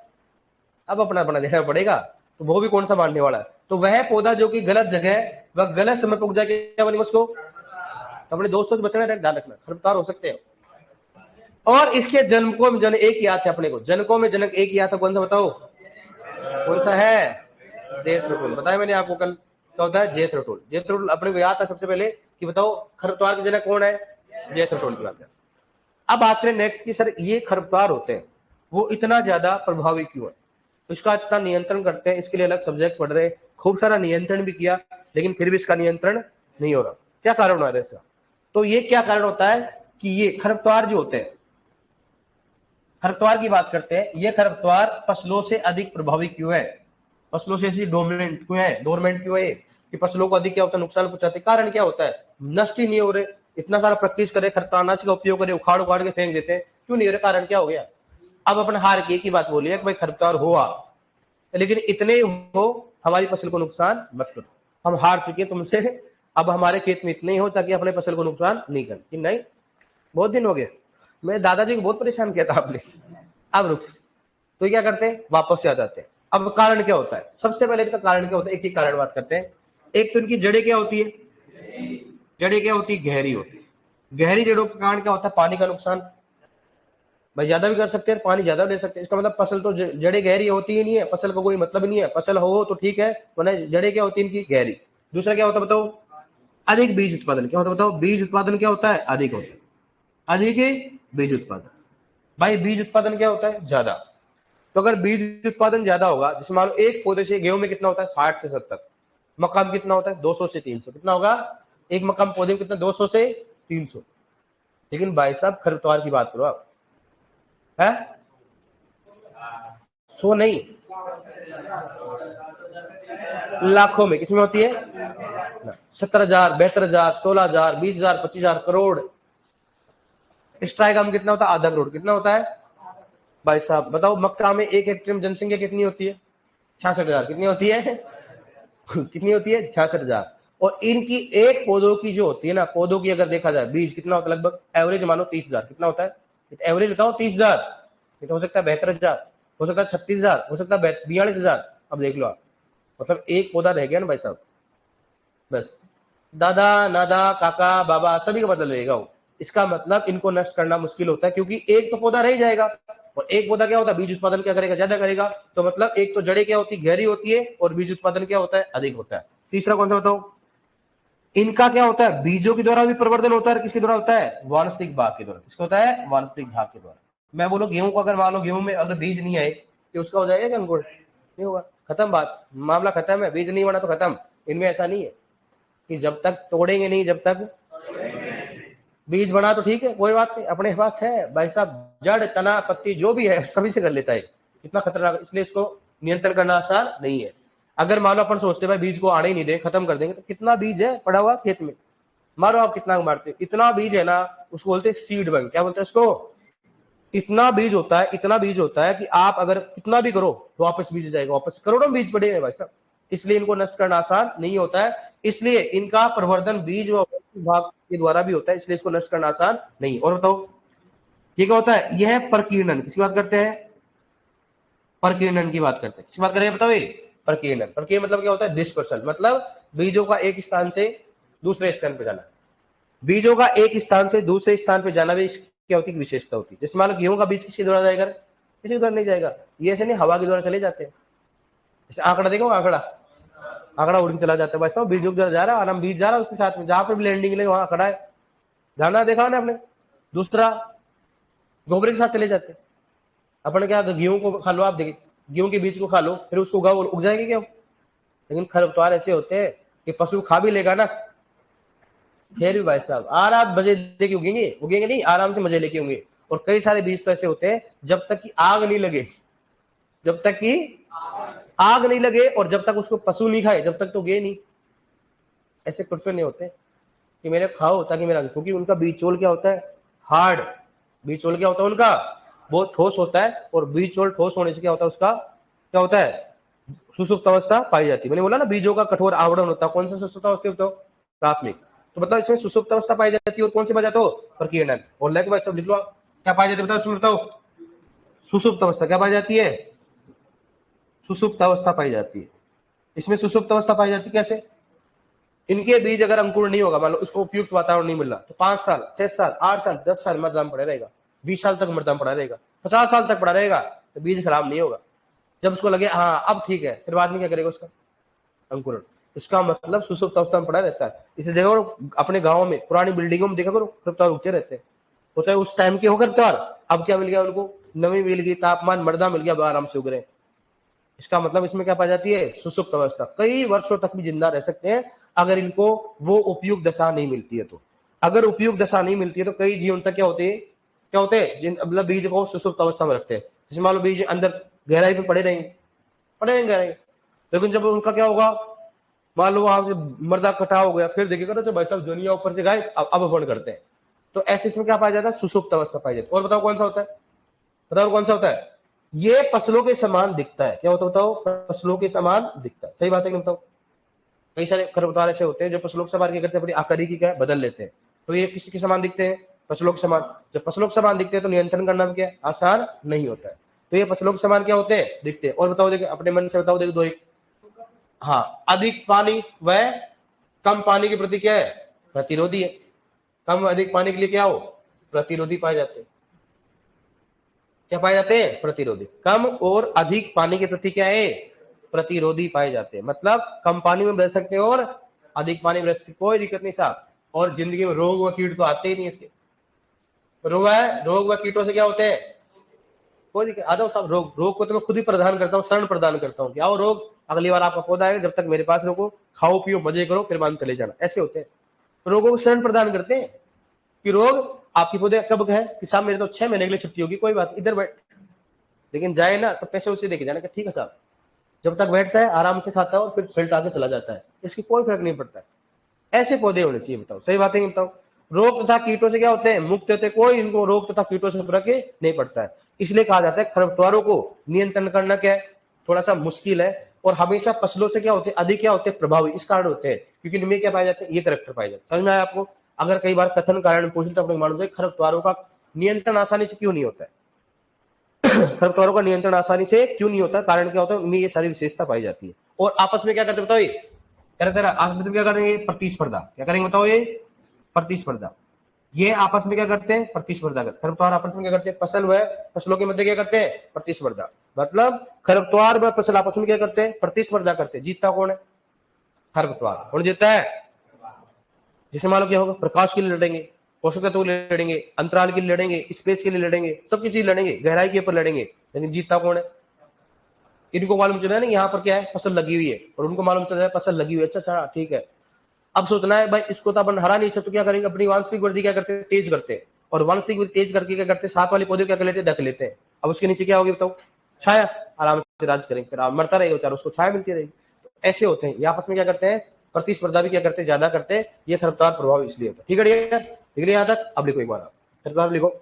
अब अपना अपना देखना पड़ेगा, तो वो भी कौन सा मानने वाला है। तो वह पौधा जो कि गलत जगह वह गलत समय पर उग जाए, क्या बनेगा उसको? तो अपने दोस्तों से बचना, ध्यान रखना, खरपतवार हो सकते हैं। और इसके जन्मकों में जन एक याद है अपने को, जनकों में जनक एक याद था, कौन सा बताओ? कौन सा है? जेथरोटुल। बताया मैंने आपको कल, क्या होता है? जेथरोटुल। जेथरोटुल अपने को याद था सबसे पहले कि बताओ खरपतवार के जनक कौन है? जेथरोटुल की बात है। अब बात करें नेक्स्ट की, सर ये खरपतवार होते हैं वो इतना ज्यादा प्रभावी क्यों है? इसका इतना नियंत्रण करते हैं, इसके लिए अलग सब्जेक्ट पढ़ रहे, खूब सारा नियंत्रण भी किया, लेकिन फिर भी इसका नियंत्रण नहीं हो रहा। क्या कारण हो रहा है इसका? तो ये क्या कारण होता है कि ये खरपतवार जो होते हैं, खरपतवार की बात करते हैं, ये खरपतवार फसलों से अधिक प्रभावी क्यों है? फसलों से डोमिनेंट क्यों है? डोरमेंट क्यों है कि फसलों को अधिक क्या होता है? नुकसान पहुंचाते। कारण क्या होता है? नष्ट ही नहीं हो रहे, इतना सारा प्रैक्टिस करे, खरपतवारनाशी का उपयोग करे, उखाड़ उखाड़ के फेंक देते हैं, क्यों नहीं हो रहे? कारण क्या हो गया? अब अपने हार की एक ही बात बोली है कि भाई खरपतवार हुआ, लेकिन इतने हो हमारी फसल को नुकसान मत करो, हम हार चुके तुमसे, अब हमारे खेत में इतने ही हो ताकि अपने फसल को नुकसान नहीं कर। कि नहीं, बहुत दिन हो गए, मेरे दादाजी को बहुत परेशान किया था आपने, अब रुक। तो क्या करते हैं? वापस से आ जाते हैं। अब कारण क्या होता है? सबसे पहले इसका कारण क्या होता है? एक ही कारण बात करते हैं। एक तो इनकी जड़ें क्या होती है? जड़ें क्या होती है? गहरी होती है। गहरी जड़ों का कारण क्या होता है? पानी का नुकसान। भाई ज्यादा भी कर सकते हैं, पानी ज्यादा ले सकते हैं, इसका मतलब फसल तो जड़ें गहरी होती ही नहीं है, फसल का कोई मतलब नहीं है। फसल हो तो ठीक है, वरना जड़ें क्या होती है इनकी? गहरी। दूसरा क्या होता है बताओ? अधिक बीज उत्पादन। क्या होता है बताओ? बीज उत्पादन क्या होता है? अधिक होता है, अधिक बीज उत्पादन। भाई बीज उत्पादन क्या होता है? ज्यादा। तो अगर बीज उत्पादन ज्यादा होगा, जैसे मान लो एक पौधे से गेहूं में कितना होता है? 60 से 70। मक्का में कितना होता है? 200 से 300। कितना होगा एक मक्का में? पौधे में कितना? 200 से 300। लेकिन भाई साहब खरपतवार की बात करो आप, है 100 नहीं, लाखों में। किसमें होती है? 70,000, 72,000, 16,000, 20,000, 25,000, करोड़। स्ट्राइक में कितना होता है? आधा करोड़। कितना होता है भाई साहब बताओ? मक्का में एक हेक्टेयर में जनसंख्या कितनी होती है? 66,000। कितनी होती है? कितनी होती है? 66,000। और इनकी एक पौधों की जो होती है ना, पौधों की अगर देखा जाए बीज कितना होता है? लगभग एवरेज मानो 30,000। कितना होता है एवरेज बताओ? 30,000। तो हो सकता है 72,000, हो सकता है 36,000, हो सकता है 42,000। अब देख लो आप, मतलब एक पौधा रह गया ना भाई साहब, बस दादा नादा काका बाबा सभी का बदल रहेगा वो। इसका मतलब इनको नष्ट करना मुश्किल होता है, क्योंकि एक तो पौधा रह जाएगा, और एक पौधा क्या होता है? बीज उत्पादन क्या करेगा? ज्यादा करेगा। तो मतलब एक तो जड़ें क्या होती है? गहरी होती है, और बीज उत्पादन क्या होता है? अधिक होता है। तीसरा कौन सा बताओ? इनका क्या होता है? बीजों के द्वारा भी प्रवर्धन होता है। किसके द्वारा होता है? वानस्पतिक भाग के द्वारा। किसका होता है? वानस्पतिक भाग के द्वारा। मैं बोलो गेहूं को अगर मान लो गेहूं में अगर बीज नहीं आए तो उसका हो जाएगा क्या अंकुर? नहीं होगा, खत्म बात, मामला खत्म है। बीज नहीं बना तो खत्म। इनमें ऐसा नहीं है कि जब तक तोड़ेंगे नहीं, जब तक बीज बना तो ठीक है, कोई बात नहीं, अपने पास है भाई साहब, जड़ तना पत्ती जो भी है सभी से कर लेता है। कितना खतरनाक, इसलिए इसको नियंत्रण करना आसान नहीं है। अगर मान लो अपन सोचते भाई बीज को आने ही नहीं दे, खत्म कर देंगे, तो कितना बीज है पड़ा हुआ खेत में, मारो आप कितना मारते, इतना बीज है ना, उसको बोलते हैं सीड बैंक। क्या बोलते हैं उसको? इतना बीज होता है, इतना बीज होता है कि आप अगर कितना भी करो तो वापस बीज जाएगा, वापस करोड़ों बीज पड़े हैं भाई साहब। इसलिए इनको नष्ट करना आसान नहीं होता है, इसलिए इनका प्रवर्धन बीज विभाग के द्वारा भी होता है, इसलिए इसको नष्ट करना आसान नहीं। और बताओ ये क्या होता है? यह प्रकीर्णन। किसकी बात करते हैं? प्रकीर्णन की बात करते हैं। किसकी बात करें बताओ? ये प्रकीर्णन। प्रकीर्णन मतलब क्या होता है? डिस्पर्सल, मतलब बीजों का एक स्थान से दूसरे स्थान पर जाना। बीजों का एक स्थान से दूसरे स्थान पर जाना भी क्या होती है? विशेषता होती है। जैसे मान लो गेहूं का बीज किसके द्वारा जाएगा? किसी द्वारा नहीं जाएगा, ये ऐसे नहीं हवा के द्वारा चले जाते हैं। जैसे आंकड़ा देखो, आंकड़ा आंकड़ा उड़ के चला जाता है भाई साहब, बीजों के द्वारा जा रहा है, आराम बीज जा रहा है उसके साथ में, जहां पर भी लैंडिंग लगे वहां खड़ा है, जाना देखा ना आपने। दूसरा गोबर के साथ चले जाते हैं। अपन क्या, गेहूं को खा लो, आप देखिए गेहूं के बीज को खा लो, फिर उसको उगाओ, उग जाएंगे क्या? लेकिन खरपतवार ऐसे होते हैं कि पशु खा भी लेगा ना, फिर भी भाई साहब आराम मजे लेके उगेंगे, उगेंगे नहीं, आराम से मजे लेके होंगे। और कई सारे बीज तो ऐसे होते हैं जब तक कि आग नहीं लगे, जब तक कि आग नहीं लगे और जब तक उसको पशु नहीं खाए, जब तक तो उगे नहीं। ऐसे क्वेश्चन नहीं होते कि मेरे खाओ ताकि मेरा, क्योंकि उनका बीज चोल क्या होता है, हार्ड। बीज चोल क्या होता है उनका, बहुत ठोस होता है। और बीज चोल ठोस होने से क्या होता है, उसका क्या होता है, सुसुप्त अवस्था पाई जाती है। मैंने बोला ना बीजों का कठोर आवरण होता है, कौन सा सुसुप्त अवस्था होता है, प्राथमिक। तो मतलब इसमें सुसुप्त अवस्था पाई जाती है, और कौन सी पाई जाती है, प्रकीर्णन। और लाइक भाई सब लिख लो आप, क्या पाई जाती है बताओ, बताओ। सुसुप्त अवस्था क्या पाई जाती है, सुसुप्त अवस्था पाई जाती है। इसमें सुसुप्त अवस्था पाई जाती है कैसे, इनके बीज अगर अंकुर नहीं होगा, मान लो उसको उपयुक्त वातावरण नहीं मिल रहा, तो 5 साल 6 साल 8 साल 10 साल मृदा में पड़ा रहेगा, 20 साल तक मृदा में पड़ा रहेगा, 50 साल तक पड़ा रहेगा, तो बीज खराब नहीं होगा। जब उसको लगे हाँ अब ठीक है, फिर बाद में क्या करेगा उसका अंकुरण। इसका मतलब सुसुप्त अवस्था में पड़ा रहता है। इसे देखो अपने गाँव में पुरानी बिल्डिंगों में देखा करो, खरपतवार उगते रहते हैं। तो चाहे उस टाइम के हो खरपतवार, अब क्या मिल गया उनको, नमी मिल गई, तापमान मृदा मिल गया, आराम से उग रहे हैं। इसका मतलब इसमें क्या पाई जाती है, सुसुप्त अवस्था। कई वर्षों तक भी जिंदा रह सकते हैं अगर इनको वो उपयुक्त दशा नहीं मिलती है। तो अगर उपयुक्त दशा नहीं मिलती है तो कई जीवन तक क्या होते हैं, क्या होते हैं, मतलब बीज को सुसुप्त अवस्था में रखते हैं। जैसे मान लो बीज अंदर गहराई में पड़े रहेंगे, पड़े रहेंगे गहराई, लेकिन जब उनका क्या होगा, मान लो वहां से मर्दा कटा हो गया, फिर देखिएगा तो भाई साहब दुनिया ऊपर से गाय अब अपन करते हैं। तो ऐसे इसमें क्या पाया जाता है, सुसुप्त अवस्था पाई जाती है। और बताओ कौन सा होता है, बताओ कौन सा होता है, ये फसलों के समान दिखता है। क्या होता है बताओ, फसलों के समान दिखता है। सही बात है कि बताओ। कई सारे खरपतवार ऐसे होते हैं जो फसलों के समान क्या करते हैं, अपनी आकारी की क्या बदल लेते हैं। तो ये किसी के समान दिखते हैं, फसलों के समान। जब फसलों के समान दिखते हैं तो नियंत्रण करना भी क्या आसान नहीं होता है। तो ये फसलों के समान क्या होते हैं, दिखते हैं। और बताओ देखिए, अपने मन से बताओ, देखो दो एक, हाँ अधिक पानी व कम पानी के प्रति क्या है, प्रतिरोधी है। कम अधिक पानी के लिए क्या हो, प्रतिरोधी पाए जाते हैं। क्या पाए जाते हैं, प्रतिरोधी। कम और अधिक पानी के प्रति क्या है, प्रतिरोधी पाए जाते हैं। मतलब कम पानी में रह सकते हैं और अधिक पानी में रह सकते, कोई दिक्कत नहीं साहब। और जिंदगी में रोग व कीट तो आते ही नहीं इसके। रोग है, रोग व कीटों से क्या होते हैं, कोई दिक्कत। आ जाओ साहब, रोग, रोग को तो मैं खुद ही प्रदान करता हूँ, शरण प्रदान करता हूँ कि आओ रोग, अगली बार आपका पौधा आएगा, जब तक मेरे पास रोको, खाओ पियो मजे करो, फिर बाद में चले जाना। ऐसे होते हैं, रोगों को शरण प्रदान करते हैं कि रोग आपकी पौधे कब है कि साहब मेरे तो 6 महीने के लिए छुट्टी होगी, कोई बात इधर बैठ, लेकिन जाए ना तो पैसे उसे देके जाना कि ठीक है साहब। जब तक बैठता है आराम से खाता है और फिर फिल्ट आके चला जाता है, इसकी कोई फर्क नहीं पड़ता है। ऐसे पौधे होने चाहिए। बताओ सही बात है कि बताओ। रोग तथा कीटों से क्या होते हैं, मुक्त होते हैं, कोई इनको रोग तथा कीटों से फर्क नहीं पड़ता है। इसलिए कहा जाता है खरपतवारों को नियंत्रण करना क्या है, थोड़ा सा मुश्किल है। और हमेशा फसलों से क्या होते हैं, अधिक क्या होते हैं, प्रभावी इस कारण होते हैं क्योंकि इनमें क्या पाए जाते हैं, ये करैक्टर पाए जाते हैं। समझ में आया आपको। अगर कई बार कथन कारण पूछे तो अपने मालूम है खरपतवारों का नियंत्रण आसानी से क्यों नहीं होता है, खरपतवारों का नियंत्रण आसानी से क्यों नहीं होता, कारण क्या होता है, उनमें ये सारी विशेषता पाई जाती है। और आपस में क्या करते बताओ, ये क्या करते हैं, आपस में क्या करेंगे, प्रतिस्पर्धा। क्या करेंगे बताओ, ये प्रतिस्पर्धा। ये आपस में क्या करते हैं, प्रतिस्पर्धा करते हैं। खरपतवार आपस में क्या करते हैं, फसल व फसलों के मध्य क्या करते हैं, प्रतिस्पर्धा। मतलब खरपतवार व फसल आपस में क्या करते हैं, प्रतिस्पर्धा करते हैं। जीतता कौन है, खरपतवार। कौन जीतता है, जिसे मान लो क्या होगा, प्रकाश के लिए लड़ेंगे, पोषक तत्वों के लिए लड़ेंगे, अंतराल के लिए लड़ेंगे, स्पेस के लिए लड़ेंगे, सबकी चीज लड़ेंगे, गहराई के ऊपर लड़ेंगे, लेकिन जीतता कौन है, इनको मालूम चल रहा है ना यहाँ पर क्या है, फसल लगी हुई है, और उनको मालूम चल रहा है फसल लगी हुई है। अच्छा अच्छा ठीक है, अब सोचना है भाई इसको तो अपन हरा नहीं सकते, तो क्या करेंगे, अपनी वांछिक वृद्धि क्या करते हैं, तेज करते हैं। और वांछिक वृद्धि तेज करके क्या करते हैं, साथ वाले पौधे क्या कर लेते हैं, ढक लेते हैं। अब उसके नीचे क्या होगी बताओ, छाया, आराम से राज करेंगे, फिर आप मरता रहेगा बेचारा, उसको छाया मिलती रहेगी। तो ऐसे होते हैं ये आपस में क्या करते हैं, प्रतिस्पर्धा भी क्या करते हैं, ज्यादा करते हैं। ये खरपतवार प्रभाव इसलिए होता है। ठीक है, ठीक है यहाँ तक। अब लिखो एक बार, आप खरपतवार लिखो।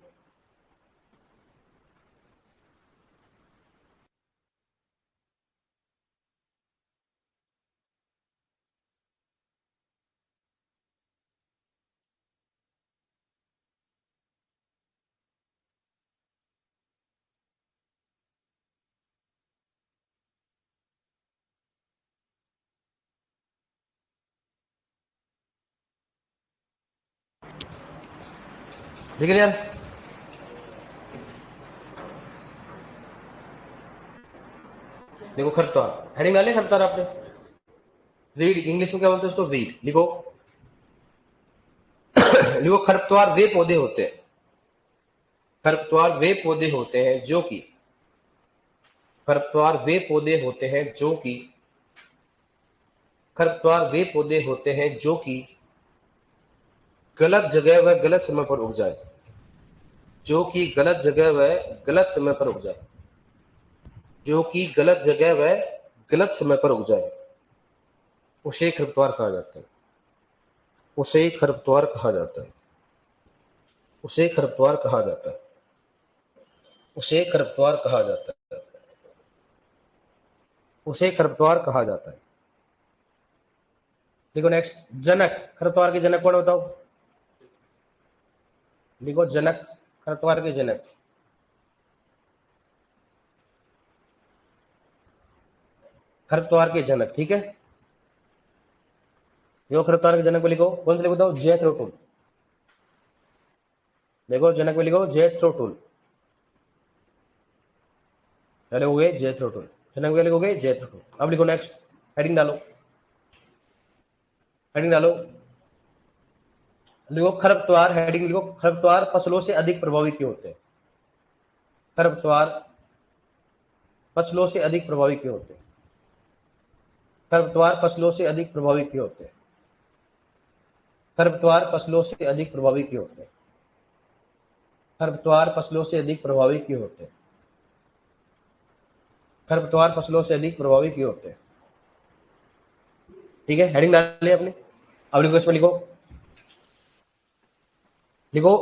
ठीक है यार, देखो खरपतवार हेडिंग डाले, खरपतवार आपने रीड, इंग्लिश में क्या बोलते हैं उसको, रीड लिखो। लिखो खरपतवार वे पौधे होते हैं, खरपतवार वे पौधे होते हैं जो कि खरपतवार वे पौधे होते हैं जो कि खरपतवार वे पौधे होते हैं जो कि गलत जगह व गलत समय पर उग जाए, जो कि गलत जगह व गलत समय पर उग जाए, जो कि गलत जगह व गलत समय पर उग जाए, उसे खरपतवार कहा जाता है, उसे खरपतवार कहा जाता है, उसे खरपतवार कहा जाता है, उसे खरपतवार कहा जाता है, उसे खरपतवार कहा जाता है। देखो नेक्स्ट, जनक। खरपतवार के जनक कौन बताओ? देखो जनक, खरपतवार के जनक। खरपतवार के जनक, ठीक है। जो खरपतवार के जनक को लिखो, कौन से लिखो बताओ? जेथरोटुल। देखो जनक में लिखो जेथरोटुल, पहले हो गए जेथरोटुल, जनक में लिखोगे जेथरोटुल। अब लिखो नेक्स्ट, हेडिंग डालो, हेडिंग डालो, लिखो खरपतवार, हेडिंग लिखो खरपतवार फसलों से अधिक प्रभावी क्यों होते हैं? खरपतवार फसलों से अधिक प्रभावी क्यों होते हैं? खरपतवार फसलों से अधिक प्रभावी क्यों होते हैं? खरपतवार फसलों से अधिक प्रभावी क्यों होते हैं? खरपतवार फसलों से अधिक प्रभावी क्यों होते हैं? खरपतवार फसलों से अधिक प्रभावी क्यों होते हैं? ठीक है, हेडिंग डालिए आपने। अब लिखो, इसमें लिखो, लिखो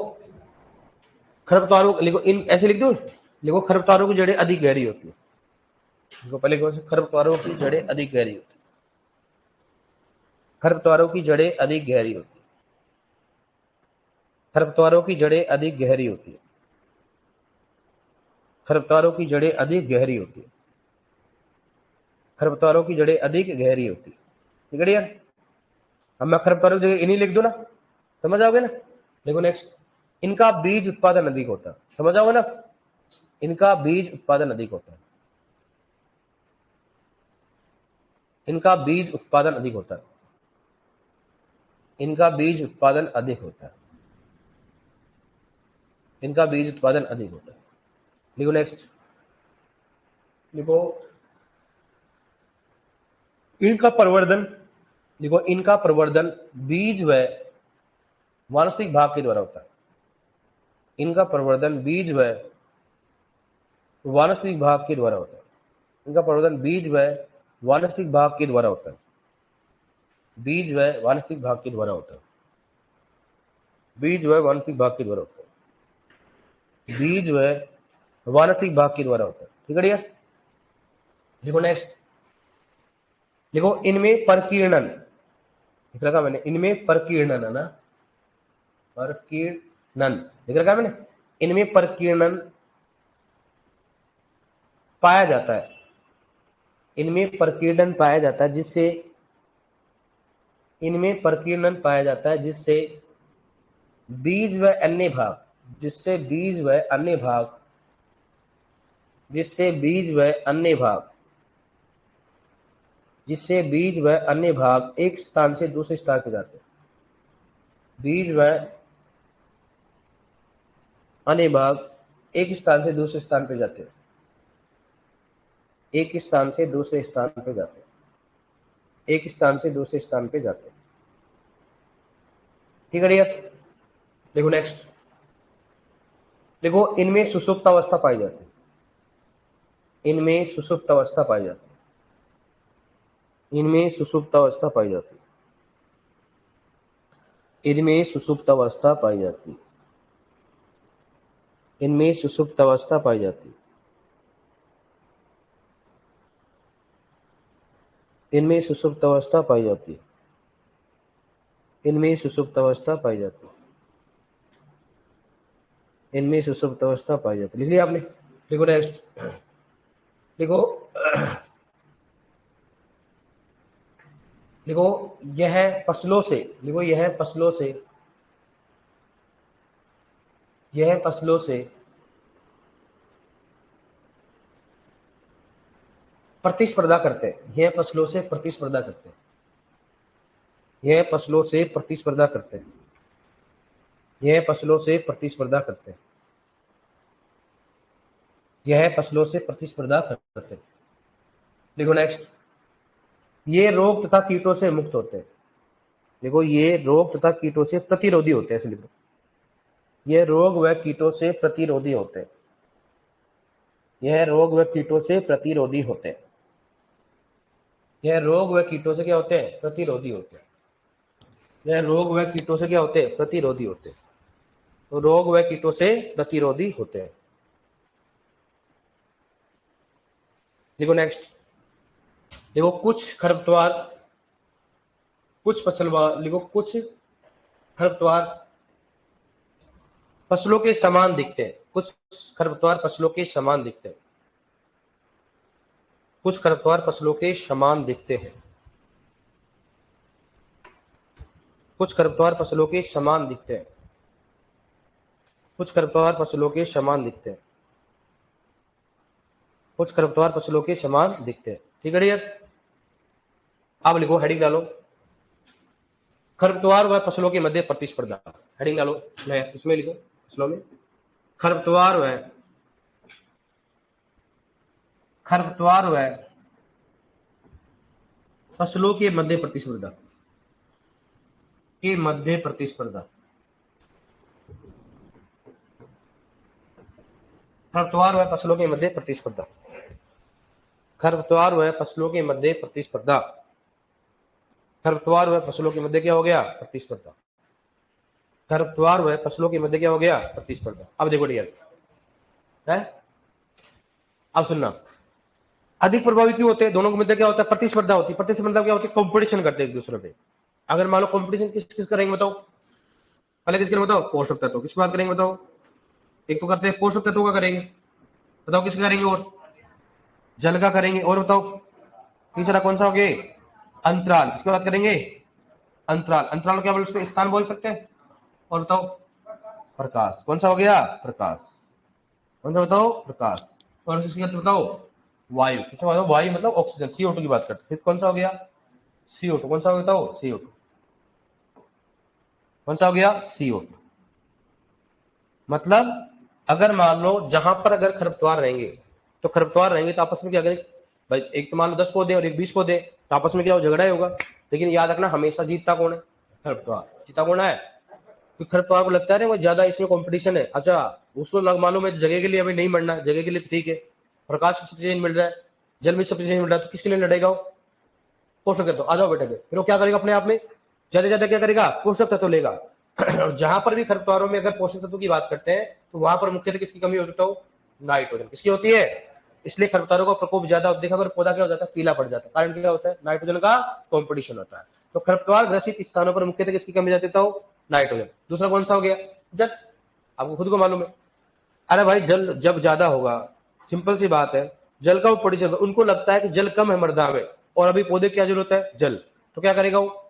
खरपतवारों, लिखो इन, ऐसे लिख दो, लिखो खरपतवारों की जड़ें अधिक गहरी होती है। लिखो पहले, लिखो खरपतवारों की जड़ें अधिक गहरी होती है, खरपतवारों की जड़ें अधिक गहरी होती है, खरपतवारों की जड़ें अधिक गहरी होती है, खरपतवारों की जड़ें अधिक गहरी होती है, खरपतवारों की जड़ें अधिक गहरी होती है। ठीक है यार, अब मैं खरपतवारों की जगह इन्हीं लिख दूं ना, समझ आओगे ना। देखो नेक्स्ट, इनका बीज उत्पादन अधिक होता है, समझ आओगे ना, इनका बीज उत्पादन अधिक होता है, इनका बीज उत्पादन अधिक होता है, इनका बीज उत्पादन अधिक होता है, इनका बीज उत्पादन अधिक होता है। लिखो नेक्स्ट, लिखो इनका प्रवर्धन, लिखो इनका प्रवर्धन बीज व वानस्पतिक भाग के द्वारा होता है, इनका प्रवर्धन बीज व वानस्पतिक भाग के द्वारा होता है, इनका प्रवर्धन बीज व वानस्पतिक भाग के द्वारा होता है, बीज व वानस्पतिक भाग के द्वारा होता है, बीज व वानस्पतिक भाग के द्वारा होता है, बीज व वानस्पतिक भाग के द्वारा होता है। ठीक है यार, लिखो नेक्स्ट, लिखो इनमें परकीर्णन, लिख रखा मैंने, इनमें परकीर्णन है ना, परकीर्णन लिख रखा मैंने, इनमें परकीर्णन पाया जाता है, इनमें परकीर्णन पाया जाता है जिससे, इनमें परकीर्णन पाया जाता है जिससे बीज व अन्य भाग, जिससे बीज व अन्य भाग, जिससे बीज व अन्य भाग, जिससे बीज व अन्य भाग एक स्थान से दूसरे स्थान पर जाते हैं, बीज व अन्य भाग एक स्थान से दूसरे स्थान पर जाते हैं, एक स्थान से दूसरे स्थान पर जाते हैं, एक स्थान से दूसरे स्थान पे जाते हैं। ठीक है यार, देखो नेक्स्ट, देखो इनमें सुषुप्त अवस्था पाई जाती है, इनमें सुषुप्त अवस्था पाई जाती है, इनमें सुषुप्त अवस्था पाई जाती है, इनमें सुषुप्त अवस्था पाई जाती है, इनमें सुषुप्त अवस्था पाई जाती है, इनमें सुषुप्त अवस्था पाई जाती है, इनमें सुषुप्त अवस्था पाई जाती है, इनमें सुषुप्त अवस्था पाई जाती है। लिख लिया आपने? देखो नेक्स्ट, देखो देखो यह फसलों से, देखो यह फसलों से, यह फसलों से प्रतिस्पर्धा करते हैं, यह फसलों से प्रतिस्पर्धा करते हैं, यह फसलों से प्रतिस्पर्धा करते हैं, यह फसलों से प्रतिस्पर्धा करते हैं, यह फसलों से प्रतिस्पर्धा करते हैं। देखो नेक्स्ट, ये रोग तथा कीटों से मुक्त होते हैं। देखो ये रोग तथा कीटों से प्रतिरोधी होते हैं, ऐसे लिखो, ये रोग व कीटों से प्रतिरोधी होते हैं। यह रोग व कीटों से प्रतिरोधी होते हैं। यह रोग व कीटों से क्या होते हैं? प्रतिरोधी होते हैं। यह रोग व कीटों से क्या होते हैं? प्रतिरोधी होते हैं। तो रोग व कीटों से प्रतिरोधी होते हैं। देखो नेक्स्ट, देखो कुछ खरपतवार, कुछ फसलवार, लिखो कुछ खरपतवार फसलों के समान दिखते हैं। कुछ खरपतवार फसलों के समान दिखते हैं। कुछ खरपतवार फसलों के समान दिखते हैं। कुछ खरपतवार फसलों के समान दिखते हैं। कुछ खरपतवार फसलों के समान दिखते हैं। कुछ खरपतवार फसलों के समान दिखते हैं। ठीक है डियर, अब लिखो, हेडिंग डालो, खरपतवार व फसलों के मध्य प्रतिस्पर्धा। हेडिंग डालो, मैं इसमें लिखो, फसलों में खरपतवार व फसलों के मध्य प्रतिस्पर्धा, के मध्य प्रतिस्पर्धा। खरपतवार व फसलों के मध्य प्रतिस्पर्धा। खरपतवार व फसलों के मध्य प्रतिस्पर्धा। खरपतवार व फसलों के मध्य क्या हो गया? प्रतिस्पर्धा। खरपतवार व फसलों के मध्य क्या हो गया? प्रतिस्पर्धा। अब देखो डियर है, अब सुनना, अधिक प्रभावी क्यों होते हैं? दोनों के मध्य क्या होता है? प्रतिस्पर्धा होती है। प्रतिस्पर्धा क्या होती है? कंपटीशन करते हैं एक दूसरे पे। अगर मान लो कंपटीशन किस किस करेंगे बताओ? पहले किसके बताओ? पोषक तत्व। किसकी बात करेंगे बताओ? एक तो करते हैं पोषक तत्वों का करेंगे, बताओ किसका करेंगे? और जल का करेंगे, और बताओ तीसरा कौन सा हो गया? अंतराल। किसकी बात करेंगे? अंतराल। अंतराल क्या बोल सकते हैं? स्थान बोल सकते हैं। और बताओ प्रकाश। कौन सा हो गया? प्रकाश। कौन सा बताओ? प्रकाश। और किसकी बात बताओ? वायु। किसकी बात? वायु मतलब ऑक्सीजन, CO2 की बात करते हैं। फिर कौन सा हो गया? CO2। कौन सा हो बताओ? CO2। कौन सा हो गया? CO2। मतलब अगर मान लो जहां पर अगर खरपतवार रहेंगे, तो खरपतवार रहेंगे तो आपस में क्या करेंगे भाई? एक तो मान लो 10 पौधे और एक 20 पौधे, तो आपस में क्या हो? झगड़ा ही होगा। लेकिन याद रखना, हमेशा जीतता कौन है? खरपतवार। जीता कौन है? तो खरपतवार को लगता है ना वो ज्यादा इसमें कंपटीशन है। अच्छा, उसको मालूम है जगह के लिए अभी नहीं मरना, जगह के लिए ठीक है, प्रकाश की सब्सिडी मिल रहा है, जल में सब्सिडी मिल रहा है, तो किसके लिए लड़ेगा वो? पोषक तत्व। आ जाओ बेटा, फिर वो क्या करेगा? अपने आप में ज्यादा ज्यादा क्या करेगा? पोषक तत्व लेगा। जहां पर भी खरपतवारों में अगर पोषक तत्व की बात करते हैं, तो वहां पर मुख्यतः किसकी कमी होती है? नाइट्रोजन। किसकी होती है? इसलिए खरपतवारों का प्रकोप ज्यादा देखा, अगर पौधा क्या हो जाता है? पीला पड़ जाता है। कारण क्या होता है? नाइट्रोजन का कॉम्पिटिशन होता है। तो खरपतवार ग्रसित स्थानों पर मुख्यतः किसकी कमी जाती है? नाइट्रोजन। दूसरा कौन सा हो गया? जल। आपको खुद को मालूम है। अरे भाई, जल जब ज्यादा होगा, सिंपल सी बात है, जल का वो पड़ी जगह, उनको लगता है कि जल कम है मृदा में, और अभी पौधे क्या जरूरत है? जल। तो क्या करेगा वो?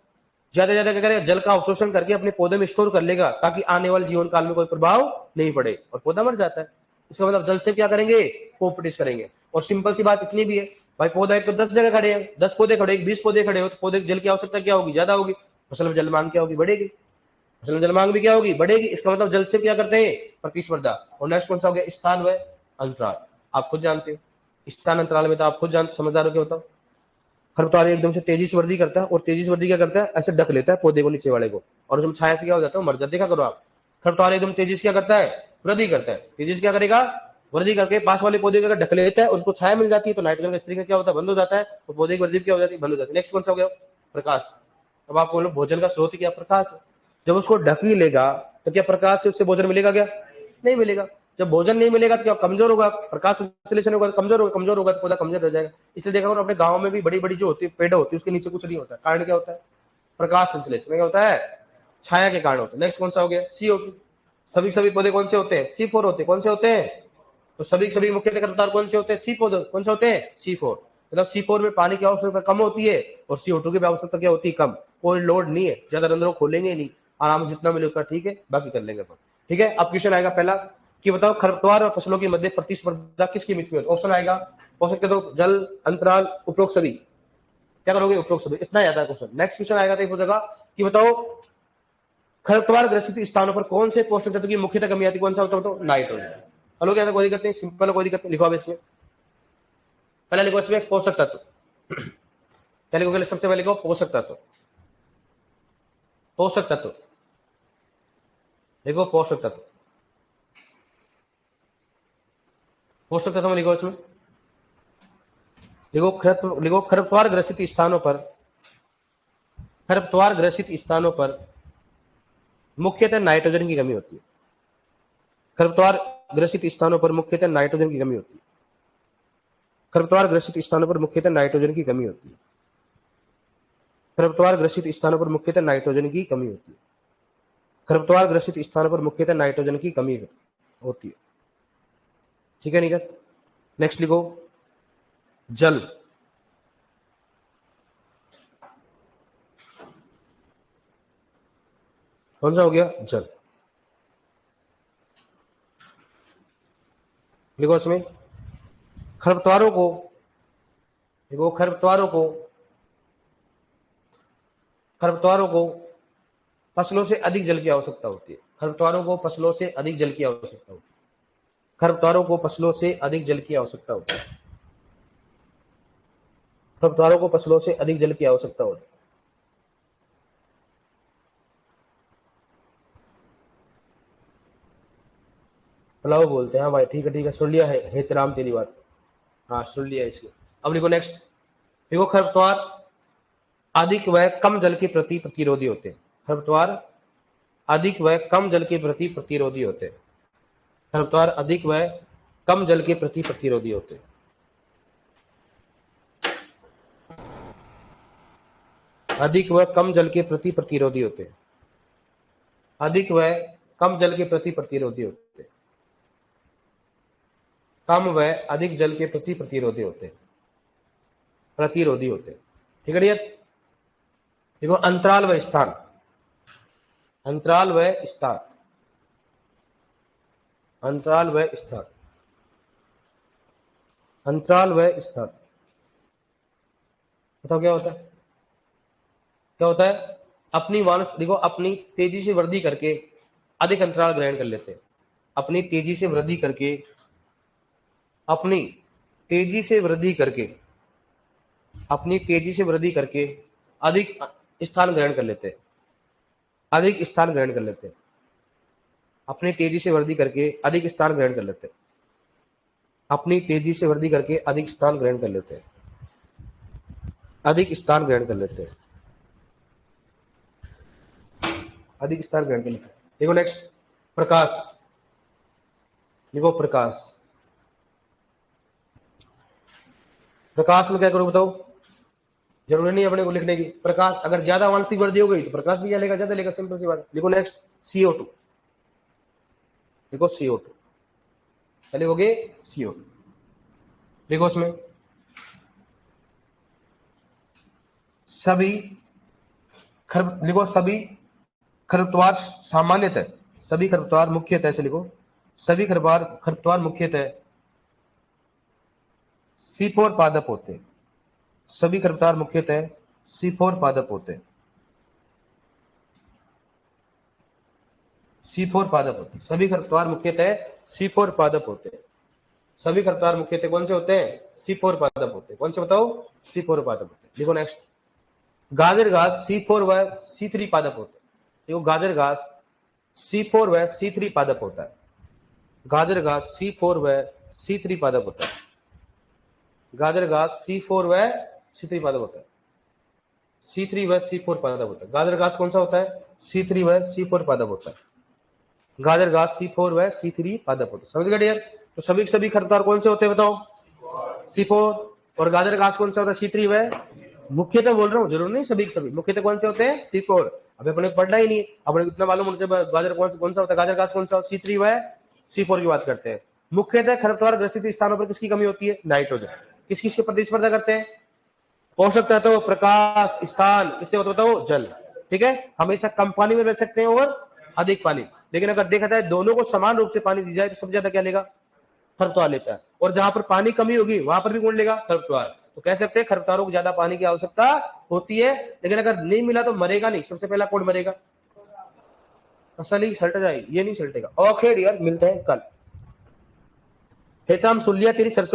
ज्यादा ज्यादा क्या करेगा? जल का अवशोषण करके अपने पौधे में स्टोर कर लेगा, ताकि आने वाले जीवन काल में कोई प्रभाव नहीं पड़े, और पौधा मर जाता है। इसका मतलब जल से क्या करेंगे? कॉम्पिटिशन करेंगे। और सिंपल सी बात इतनी भी है भाई, पौधा एक तो 10 जगह खड़े हैं, 10 पौधे खड़े, 20 पौधे खड़े हो, तो पौधे जल की आवश्यकता क्या होगी? ज्यादा होगी। फसल में जल मांग क्या होगी? बढ़ेगी। फसल में जल मांग भी क्या होगी? बढ़ेगी। इसका मतलब जल से क्या करते हैं? प्रतिस्पर्धा। और नेक्स्ट कौन सा हो गया? स्थान व अंतराल। आप खुद जानते हो स्थान अंतराल में, तो आप खुद जानते, समझदार हो क्या बताओ? खरपतवार एकदम से तेजी से वृद्धि करता है, और तेजी से वृद्धि क्या करता है? ऐसे ढक लेता है पौधे को, नीचे वाले को, और उसमें छाया से क्या हो जाता है? मर जाता है। देखा करो आप, खरपतवार एकदम तेजी से क्या करता है? वृद्धि करता है। तेजी से क्या करेगा? वृद्धि करके पास वाले पौधे को ढक लेता है, और उसको छाया मिल जाती है, तो नाइट्रोजन का स्त्रीकरण क्या होता है? बंद हो जाता है, तो पौधे की वृद्धि क्या हो जाती है? बंद हो जाती है। नेक्स्ट कौन सा हो गया? प्रकाश। अब आप बोलो भोजन का स्रोत क्या? प्रकाश है। जब उसको ढक ही लेगा, तो क्या प्रकाश से उससे भोजन मिलेगा? क्या नहीं मिलेगा। जब भोजन नहीं मिलेगा तो क्या कमजोर होगा? प्रकाश संश्लेषण होगा, कमजोर होगा। कमजोर होगा तो पौधा कमजोर रह जाएगा। इसलिए देखा करो अपने गांव में भी बड़ी बड़ी जो होती है पेड़ होती है, उसके नीचे कुछ नहीं होता। कारण क्या होता है? प्रकाश संश्लेषण। क्या होता है? छाया के कारण होता है। नेक्स्ट कौन सा हो गया? CO2। सभी पौधे कौन से होते हैं? C4 होते हैं। कौन से होते हैं? तो सभी मुख्य खरपतवार कौन से होते हैं? C पौधे कौन से होते हैं? C4। मतलब C4 में पानी की आवश्यकता कम होती है, और CO2 की आवश्यकता क्या होती है? कम। कोई लोड नहीं है, ज्यादा रंध्रों खोलेंगे नहीं, आराम से जितना मिलेगा ठीक है, बाकी कर लेंगे अपन। ठीक है, अब क्वेश्चन आएगा पहला कि बताओ खरपतवार और फसलों के मध्य प्रतिस्पर्धा किसकी मित्र में? ऑप्शन आएगा, पोषक तत्व, जल, अंतराल, उपरोक्त सभी। क्या करोगे? उपरोक्त सभी। इतना याद है क्वेश्चन। नेक्स्ट क्वेश्चन आएगा तो पूछेगा कि बताओ खरपतवार ग्रसित स्थानों पर कौन से पोषक तत्व की मुख्यतः कमी आती है? कौन सा होता है? नाइट्रोजन। हल हो गया था, कोई दिक्कत नहीं, सिंपल है, कोई दिक्कत नहीं। लिखो अब इसमें, पहले लिखो इसमें पोषक तत्व। पहले लिखो, सबसे पहले लिखो पोषक तत्व। पोषक तत्व लिखो, पोषक तत्व। पोषक तत्व में लिखो इसमें, लिखो खरपतवार ग्रसित स्थानों पर, खरपतवार ग्रसित स्थानों पर मुख्यतः नाइट्रोजन की कमी होती है। खरपतवार ग्रसित स्थानों पर मुख्यतः नाइट्रोजन की कमी होती है। खरपतवार ग्रसित स्थानों पर मुख्यतः नाइट्रोजन की कमी होती है। खरपतवार ग्रसित स्थानों पर मुख्यतः नाइट्रोजन की कमी होती है। खरपतवार ग्रसित स्थानों पर मुख्यतः नाइट्रोजन की कमी होती है। ठीक है निकल। नेक्स्ट लिखो जल। कौन सा हो गया? जल। लिखो इसमें खरपतवारों को, देखो खरपतवारों को फसलों से अधिक जल की आवश्यकता होती है। खरपतवारों को फसलों से अधिक जल की आवश्यकता होती है। खरपतवारों को फसलों से अधिक जल की आवश्यकता होती है। खरपतवारों को फसलों से अधिक जल की आवश्यकता होती है। पुलाव बोलते हैं। हाँ भाई, ठीक है ठीक है, सुन लिया है हेतराम तेरी बात। हाँ सुन लिया इसलिए। अब लिखो नेक्स्ट, देखो खरपतवार अधिक व कम जल के प्रति प्रतिरोधी होते हैं। खरपतवार अधिक व कम जल के प्रति प्रतिरोधी होते हैं। खरपतवार अधिक व कम जल के प्रति प्रतिरोधी होते हैं। अधिक व कम जल के प्रति प्रतिरोधी होते हैं। अधिक व कम जल के प्रति प्रतिरोधी होते हैं। कम व अधिक जल के प्रति प्रतिरोधी होते हैं। प्रतिरोधी होते हैं। ठीक है डियर। देखो अंतराल व स्थान, अंतराल व स्थान, अंतराल व स्थान, अंतराल व स्थान। बताओ क्या होता है? क्या होता है? अपनी देखो अपनी तेजी से वृद्धि करके अधिक अंतराल ग्रहण कर लेते हैं। अपनी तेजी से वृद्धि करके, अपनी तेजी से वृद्धि करके, अपनी तेजी से वृद्धि करके अधिक स्थान ग्रहण कर लेते हैं। अधिक स्थान ग्रहण कर लेते हैं। अपनी तेजी से वृद्धि करके अधिक स्थान ग्रहण कर लेते हैं। अपनी तेजी से वृद्धि करके अधिक स्थान ग्रहण कर लेते हैं। अधिक स्थान ग्रहण कर लेते हैं। अधिक स्थान ग्रहण कर लेते हैं। देखो नेक्स्ट, प्रकाश। देखो प्रकाश, प्रकाश में क्या करो बताओ? जरूरी नहीं अपने को लिखने की। प्रकाश अगर ज्यादा वांछित वृद्धि हो गई तो प्रकाश भी क्या लेगा? ज्यादा लेगा, सिंपल सी बात। लिखो नेक्स्ट CO2। लिखो CO2। पहले हो गए CO2। लिखो उसमें सभी लिखो सभी खरपतवार सामान्यतः, सभी खरपतवार मुख्यतः से लिखो, सभी खरपतवार मुख्यतः C4 पादप होते हैं। सभी खरपतवार मुख्यतः C4 पादप होते हैं। C4 पादप होते हैं। सभी खरपतवार मुख्यतः C4 पादप होते हैं। सभी खरपतवार मुख्यतः कौन से होते हैं? C4 पादप होते हैं। कौन से बताओ? C4 पादप होते हैं। देखो नेक्स्ट, गाजर घास C4 व C3 पादप होते हैं। देखो गाजर घास C4 व C3 पादप होता है। गाजर घास C4 व C3 पादप होता है। गाजर घास C4 व C3 पादप होता है। C3 व C4 पादप होता है। गाजर घास कौन सा होता है? C3 व C4 पादप होता है। गाजर घास C4 व C3 पादप होता है। समझ गए डियर? तो सभी खरपतवार कौन से होते हैं बताओ? C4। और गाजर घास कौन सा होता है? C3 व, मुख्यतः बोल रहा हूँ, जरूर नहीं सभी मुख्यतः कौन से होते हैं? C4। अभी अपने पढ़ना ही नहीं, अपने इतना मालूम होना चाहिए गाजर कौन सा होता है, गाजर घास कौन सा? C3 व C4 की बात करते हैं। मुख्यतः खरपतवार ग्रसित स्थानों पर किसकी कमी होती है? नाइट्रोजन। किसकी प्रतिस्पर्धा करते हैं? पोषक तत्व, प्रकाश, स्थान। किससे होता बताओ? जल। ठीक है, हमेशा कम पानी में रह सकते हैं और अधिक पानी। लेकिन अगर देखा जाए दोनों को समान रूप से पानी दी जाए तो सबसे ज्यादा क्या लेगा? खरपतवार लेता है। और जहां पर पानी कमी होगी वहां पर भी कौन लेगा? खरपतवार। तो कह सकते हैं खरपतवारों को ज्यादा पानी की आवश्यकता होती है, लेकिन अगर नहीं मिला तो मरेगा नहीं। सबसे पहला कौन मरेगा? फसल ही सल्ट जाएगी, ये नहीं सल्टेगा। ओके डियर, मिलते हैं कल। हेतराम सुन लिया तेरी सरसों